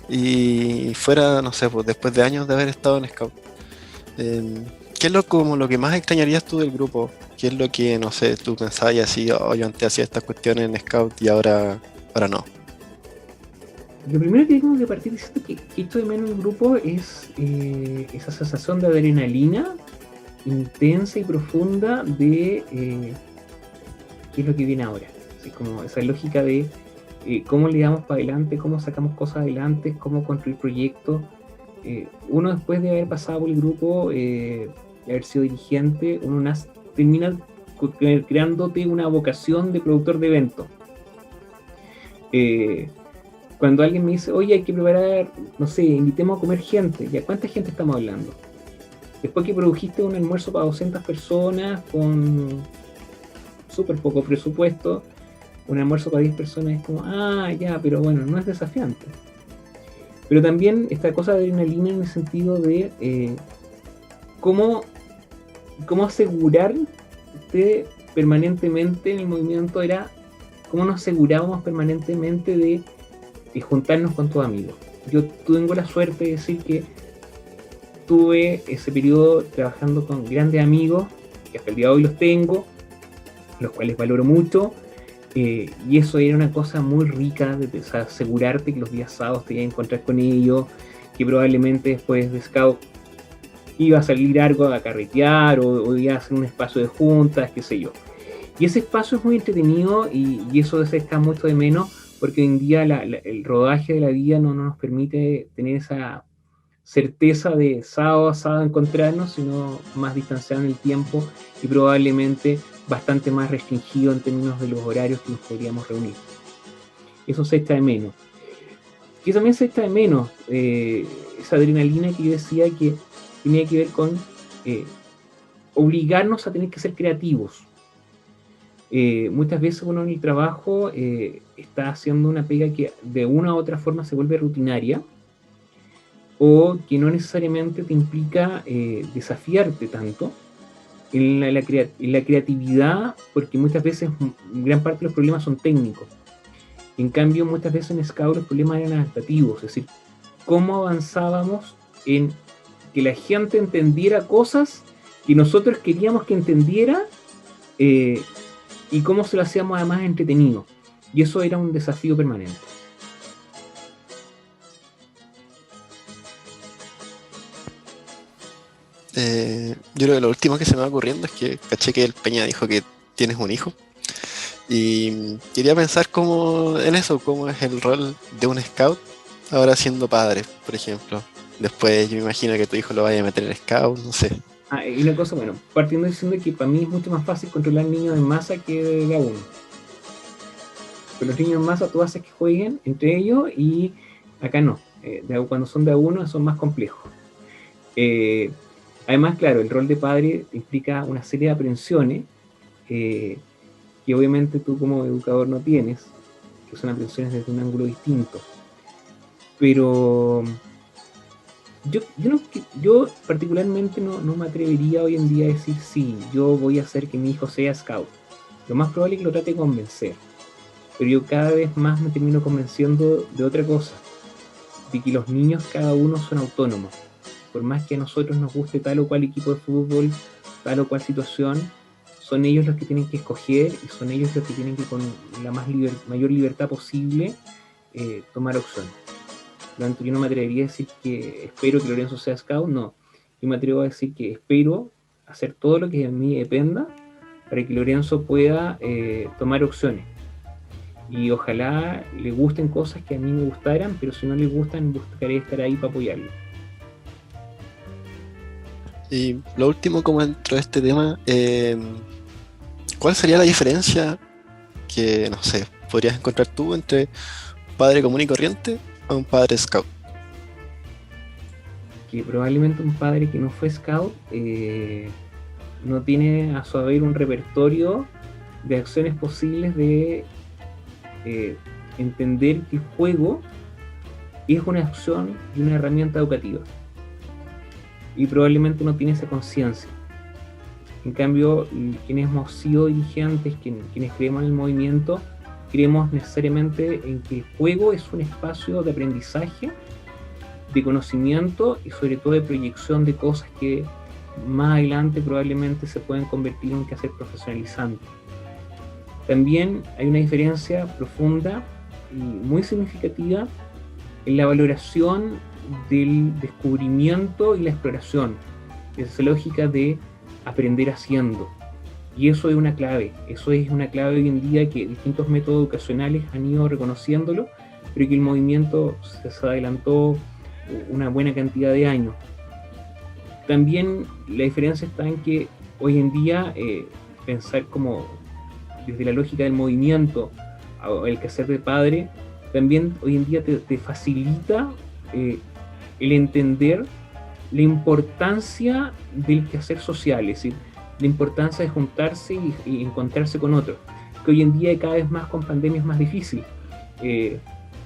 y fuera, no sé, pues después de años de haber estado en Scout, ¿qué es como lo que más extrañarías tú del grupo? ¿Qué es lo que, no sé, tú pensabas y así, oh, yo antes hacía estas cuestiones en Scout y ahora no? Lo primero que tengo que partir diciendo que esto de menos en el grupo es esa sensación de adrenalina intensa y profunda de qué es lo que viene ahora. Así como esa lógica de cómo le damos para adelante, cómo sacamos cosas adelante, cómo construir proyectos. Uno después de haber pasado por el grupo, de haber sido dirigente, uno termina creándote una vocación de productor de eventos. Cuando alguien me dice, oye, hay que preparar, no sé, invitemos a comer gente, ¿ya cuánta gente estamos hablando? Después que produjiste un almuerzo para 200 personas con súper poco presupuesto, un almuerzo para 10 personas es como, ya, pero bueno, no es desafiante. Pero también esta cosa de adrenalina en el sentido de cómo asegurar permanentemente en el movimiento era cómo nos asegurábamos permanentemente de juntarnos con tus amigos. yo tengo la suerte de decir que tuve ese periodo trabajando con grandes amigos, que hasta el día de hoy los tengo, los cuales valoro mucho, y eso era una cosa muy rica, de asegurarte que los días sábados te ibas a encontrar con ellos, que probablemente después de Scout iba a salir algo a carretear o iba a hacer un espacio de juntas, qué sé yo. Y ese espacio es muy entretenido y eso se está mucho de menos, porque hoy en día el rodaje de la vida no nos permite tener esa certeza de sábado a sábado encontrarnos, sino más distanciado en el tiempo y probablemente bastante más restringido en términos de los horarios que nos podríamos reunir. Eso se echa de menos. Y también se echa de menos esa adrenalina que yo decía que tenía que ver con obligarnos a tener que ser creativos. Muchas veces uno en el trabajo está haciendo una pega que de una u otra forma se vuelve rutinaria, o que no necesariamente te implica desafiarte tanto en la creatividad, porque muchas veces gran parte de los problemas son técnicos. En cambio, muchas veces en Scout los problemas eran adaptativos, es decir, cómo avanzábamos en que la gente entendiera cosas que nosotros queríamos que entendiera, y cómo se lo hacíamos además entretenido. Y eso era un desafío permanente. Yo creo que lo último que se me va ocurriendo es que caché que el Peña dijo que tienes un hijo. Y quería pensar cómo en eso, cómo es el rol de un scout ahora siendo padre, por ejemplo. Después yo me imagino que tu hijo lo vaya a meter en scout, no sé. Y una cosa, bueno, partiendo diciendo que para mí es mucho más fácil controlar niños en masa que de a uno. Con los niños en masa tú haces que jueguen entre ellos y acá no. Cuando son de a uno son más complejos. Además, claro, el rol de padre implica una serie de aprensiones que obviamente tú como educador no tienes, que son aprensiones desde un ángulo distinto. Pero yo particularmente no me atrevería hoy en día a decir sí, yo voy a hacer que mi hijo sea scout. Lo más probable es que lo trate de convencer. Pero yo cada vez más me termino convenciendo de otra cosa, de que los niños cada uno son autónomos. Por más que a nosotros nos guste tal o cual equipo de fútbol, tal o cual situación, son ellos los que tienen que escoger y son ellos los que tienen que, con la mayor libertad posible, tomar opciones. Por lo tanto, yo no me atrevería a decir que espero que Lorenzo sea scout, no. Yo me atrevo a decir que espero hacer todo lo que de mí dependa para que Lorenzo pueda tomar opciones. Y ojalá le gusten cosas que a mí me gustaran, pero si no le gustan, buscaré estar ahí para apoyarlo. Y lo último, como dentro de este tema, ¿cuál sería la diferencia que, no sé, podrías encontrar tú entre un padre común y corriente o un padre scout? Que probablemente un padre que no fue scout no tiene a su haber un repertorio de acciones posibles de entender que el juego es una acción y una herramienta educativa. Y probablemente no tiene esa conciencia. En cambio, quienes hemos sido dirigentes, quienes creemos en el movimiento, creemos necesariamente en que el juego es un espacio de aprendizaje, de conocimiento y sobre todo de proyección de cosas que más adelante probablemente se pueden convertir en un quehacer profesionalizante. También hay una diferencia profunda y muy significativa en la valoración del descubrimiento y la exploración, esa lógica de aprender haciendo. Y eso es una clave hoy en día que distintos métodos educacionales han ido reconociéndolo, pero que el movimiento se adelantó una buena cantidad de años. También la diferencia está en que hoy en día pensar como desde la lógica del movimiento el quehacer de padre, también hoy en día te facilita el entender la importancia del quehacer social, es decir, la importancia de juntarse y encontrarse con otros, que hoy en día cada vez más con pandemia es más difícil.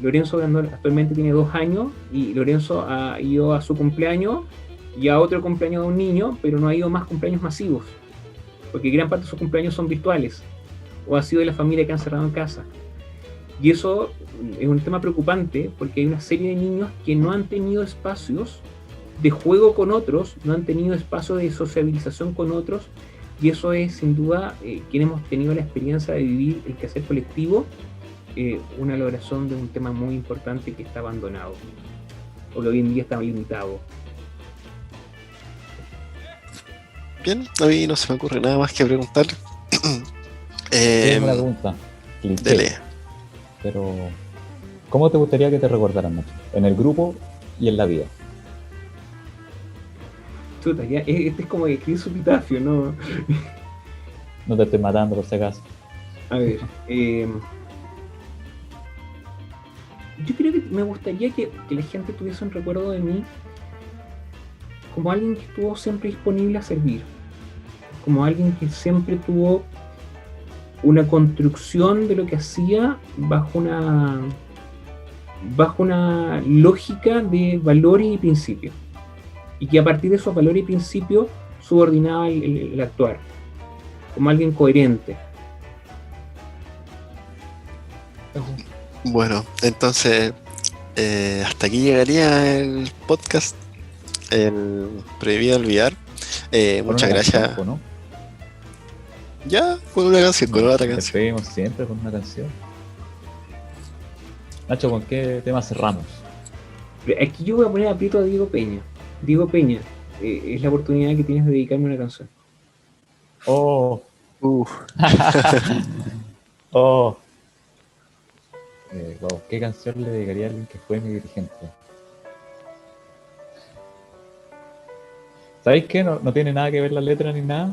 Lorenzo actualmente tiene 2 años y Lorenzo ha ido a su cumpleaños y a otro cumpleaños de un niño, pero no ha ido a más cumpleaños masivos, porque gran parte de sus cumpleaños son virtuales, o ha sido de la familia que han cerrado en casa. Y eso es un tema preocupante porque hay una serie de niños que no han tenido espacios de juego con otros, no han tenido espacio de sociabilización con otros, y eso es sin duda, quienes hemos tenido la experiencia de vivir el quehacer colectivo, una logración de un tema muy importante que está abandonado, o que hoy en día está limitado. Bien, a mí no se me ocurre nada más que preguntar. Tengo una pregunta. Cliché, Dele. pero ¿cómo te gustaría que te recordaran, Nacho? En el grupo y en la vida. Chuta, ya, este es como escribir su epitafio, ¿no? No te estoy matando por si acaso. A ver, yo creo que me gustaría que la gente tuviese un recuerdo de mí como alguien que estuvo siempre disponible a servir, como alguien que siempre tuvo una construcción de lo que hacía bajo una lógica de valores y principios, y que a partir de esos valores y principios subordinaba el actuar, como alguien coherente. Bueno, entonces hasta aquí llegaría el podcast, el Prohibido Olvidar. Con Muchas una gracias. canción, ¿no? Ya, con una canción, con otra canción. Despedimos siempre con una canción. Nacho, ¿con qué tema cerramos? Aquí yo voy a poner aprieto a Diego Peña. Diego Peña, es la oportunidad que tienes de dedicarme una canción. Oh, Uf, oh. Wow, ¿qué canción le dedicaría a alguien que fue mi dirigente? ¿Sabéis qué? No tiene nada que ver la letra ni nada.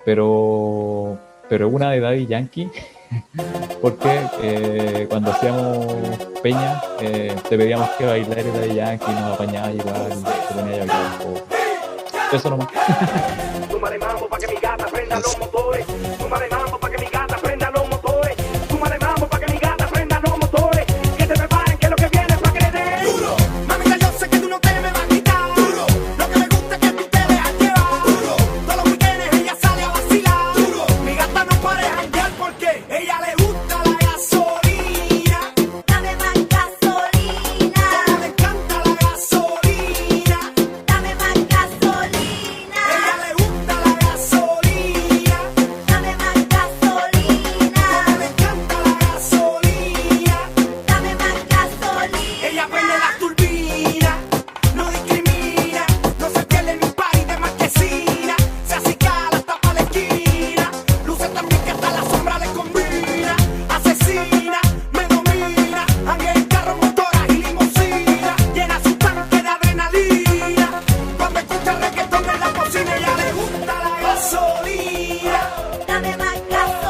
Pero una de Daddy Yankee. Porque cuando hacíamos Peña, te pedíamos que bailar de Daddy Yankee, nos apañaba igual, te ponía a bailar un poco. Eso nomás. Súmale mambo pa' que mi gata prenda los motores. Súmale mambo pa' que mi gata prenda los motores. Súmale mambo pa' que mi gata prenda los motores. Que se preparen que lo que viene es pa' que le den duro. Mamita, yo sé que tú no te me vas a quitar duro. Lo que me gusta es que tú te dejas llevar duro. Todos los weekends ella sale a vacilar duro. Mi gata no para de janguear porque ella le gusta la gasolina. Dame más gasolina. Como le encanta la gasolina. Dame más gasolina. Ella le gusta la gasolina. Dame más gasolina. Como le encanta la gasolina. Dame más gasolina. Ella prende las turbinas, no discrimina, no se pierde en un país de marquesina, se acicala hasta pa' la esquina, luce también que hasta la sombra le combina, asesina, me domina, anda en carro, motoras y limusina, llena su tanque de adrenalina, cuando escucha reggaetón en la cocina, ella le gusta la gasolina, Dame más gasolina.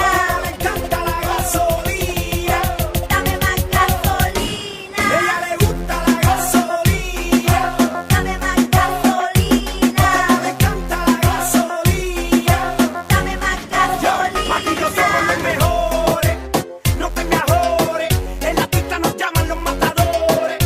como le encanta la gasolina. Dame más gasolina. Ella le gusta la gasolina, Dame más gasolina. le encanta la gasolina. Dame más gasolina. Aquí yo somos los mejores, no te me ajores. En la pista nos llaman los matadores.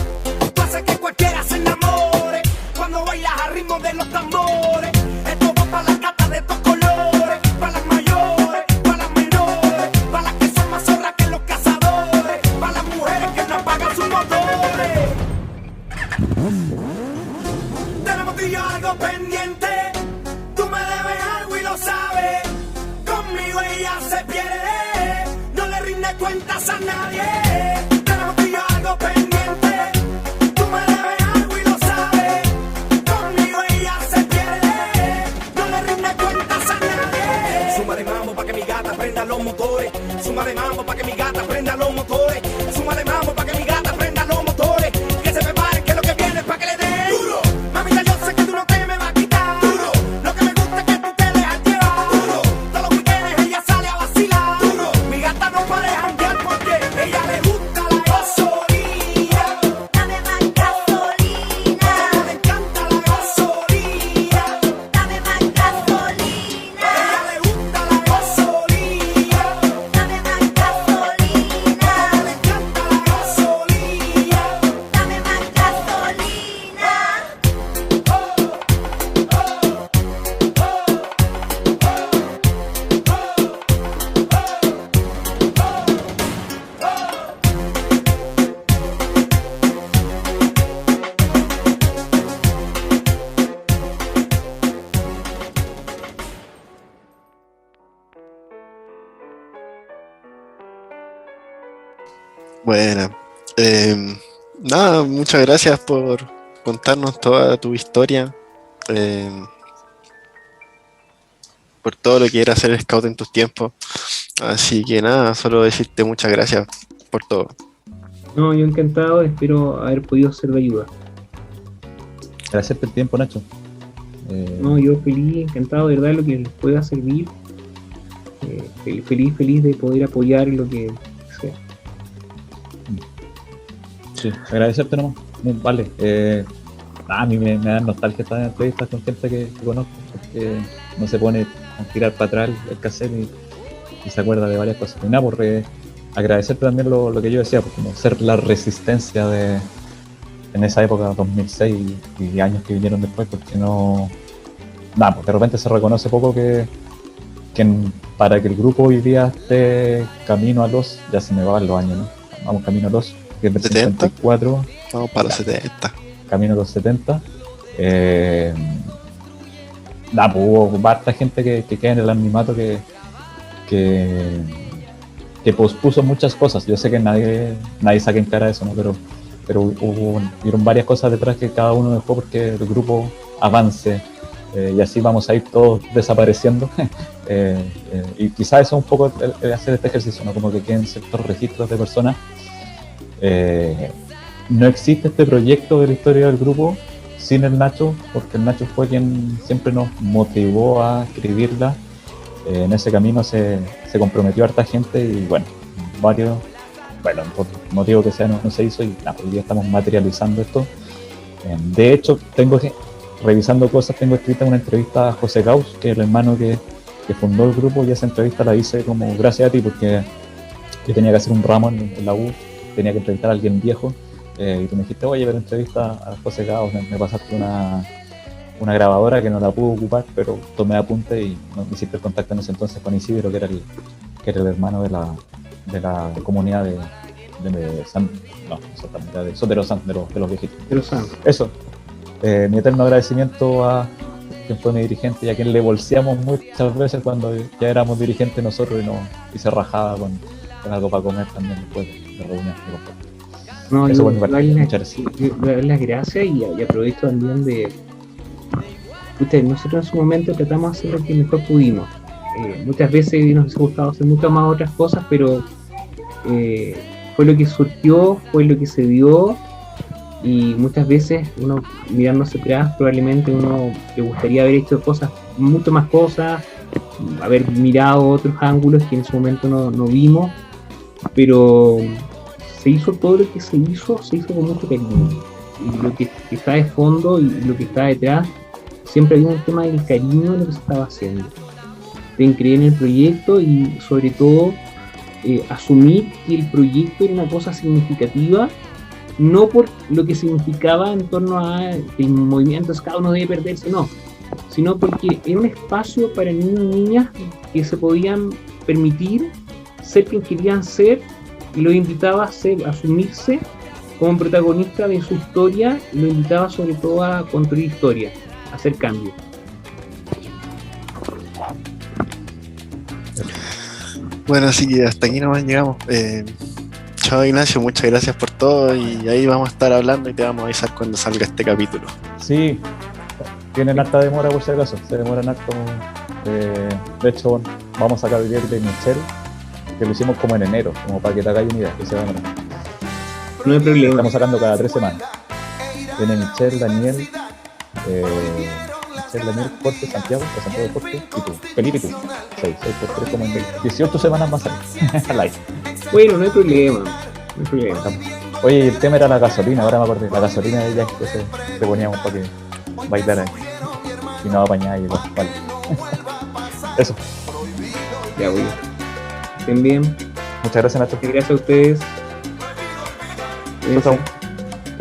Tú haces que cualquiera se enamore cuando bailas a ritmo de los tambores. Esto va para las gatas de estos colores, para las mayores, para las menores, para las que son más zorras que los cazadores, para las mujeres que no apagan sus motores. Tenemos tú y yo algo pendiente. Tú me debes algo y lo sabes. Conmigo ella se pierde. No le rinde cuentas a nadie. Tenemos tú y yo algo pendiente. Tú me debes algo y lo sabes. Conmigo ella se pierde. No le rinde cuentas a nadie. Súmale mambo pa' que mi gata prenda los motores. Súmale mambo pa' que mi gata prenda los motores. Súmale mambo pa' que mi gata prenda los motores. Que se preparen que lo que viene es pa' que le den duro. Mamita, yo sé que tú no te me vas a quitar duro. Lo que me gusta es que tú te dejas llevar duro. Todos los weekends ella sale a vacilar duro. Mi gata no para de janguear porque ella le gusta la gasolina. Dame más gasolina. Como le encanta la gasolina. Dame más gasolina. Ella le gusta la gasolina. Dame más gasolina. Como le encanta la gasolina. Bueno, nada, muchas gracias por contarnos toda tu historia, eh, por todo lo que era ser scout en tus tiempos. Así que nada, solo decirte muchas gracias por todo. No, yo encantado, espero haber podido ser de ayuda. Gracias por el tiempo, Nacho. No, yo feliz, encantado, de verdad, lo que les pueda servir. Feliz de poder apoyar lo que sea. Sí, agradecerte nomás. Vale. A mí me da nostalgia estar en entrevistas con gente que conozco, porque no se pone a tirar para atrás el cassette y se acuerda de varias cosas. Y nada, por agradecerte también lo que yo decía, por como ser la resistencia en esa época, 2006 y años que vinieron después, porque no. Nada, pues de repente se reconoce poco que para que el grupo hoy día esté camino a los. Ya se me van los años, ¿no? Vamos camino a los. Que es del 70. 54. Vamos para los 70. Camino a los 70. Pues hubo harta gente que queda en el anonimato que pospuso muchas cosas. Yo sé que nadie saca en cara eso, ¿no? Pero hubieron varias cosas detrás que cada uno dejó porque el grupo avance, y así vamos a ir todos desapareciendo. Y quizás eso es un poco el hacer este ejercicio, ¿no? Como que queden ciertos registros de personas. No existe este proyecto de la historia del grupo sin el Nacho, porque el Nacho fue quien siempre nos motivó a escribirla. En ese camino se comprometió harta gente y bueno, por motivo que sea no se hizo y hoy día estamos materializando esto. De hecho, revisando cosas, tengo escrita una entrevista a José Gauss, que es el hermano que fundó el grupo, y esa entrevista la hice como gracias a ti, porque yo tenía que hacer un ramo en la U, tenía que entrevistar a alguien viejo, y tú me dijiste, oye, ver entrevista a José Gauss, me pasaste una grabadora que no la pude ocupar, pero tomé apunte y me hiciste el contacto en ese entonces con Isidro, que era el hermano de la comunidad de Sotero Sanz, de los viejitos. Pero Sam, Eso, mi eterno agradecimiento a quien fue mi dirigente y a quien le bolseamos muchas veces cuando ya éramos dirigentes nosotros y se rajaba con algo para comer también después de reunión. no, Eso yo por mi parte. darle Muchas gracias. las gracias y aprovecho también de. Nosotros en su momento tratamos de hacer lo que mejor pudimos. Muchas veces nos hubiese gustado hacer muchas más otras cosas, pero fue lo que surgió, fue lo que se dio, y muchas veces uno mirando hacia atrás probablemente uno le gustaría haber hecho mucho más cosas, haber mirado otros ángulos que en su momento no vimos, pero se hizo todo lo que se hizo con mucho cariño, y lo que está de fondo y lo que está detrás, siempre había un tema del cariño de lo que se estaba haciendo, de creer en el proyecto y sobre todo asumir que el proyecto era una cosa significativa, no por lo que significaba en torno a el movimiento Scout no debe perderse, no, sino porque era un espacio para niños y niñas que se podían permitir ser quien querían ser, y los invitaba a asumirse como protagonista de su historia, y los invitaba sobre todo a construir historia, a hacer cambios. Bueno, así que hasta aquí nomás llegamos. Chao Ignacio, muchas gracias por todo y ahí vamos a estar hablando y te vamos a avisar cuando salga este capítulo. Sí, tienen harta demora por si acaso, se demoran harto. De hecho, vamos a sacar el directo de Michelle, que lo hicimos como en enero, como para que te hagáis una idea, que se va a demorar. No hay problema. Estamos sacando cada 3 semanas. Viene Michelle, Daniel, Jorge, Santiago Jorge y tú, Felipe y tú. 6 por 3 como en 18 semanas más al live. Bueno, no hay problema. Oye, el tema era la gasolina, ahora me acordé. La gasolina de ella que se poníamos para que bailara y no apañara y vale. Eso. Ya voy. Estén bien. Muchas gracias, Nacho. Gracias a ustedes. Chao.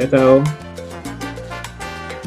Chao.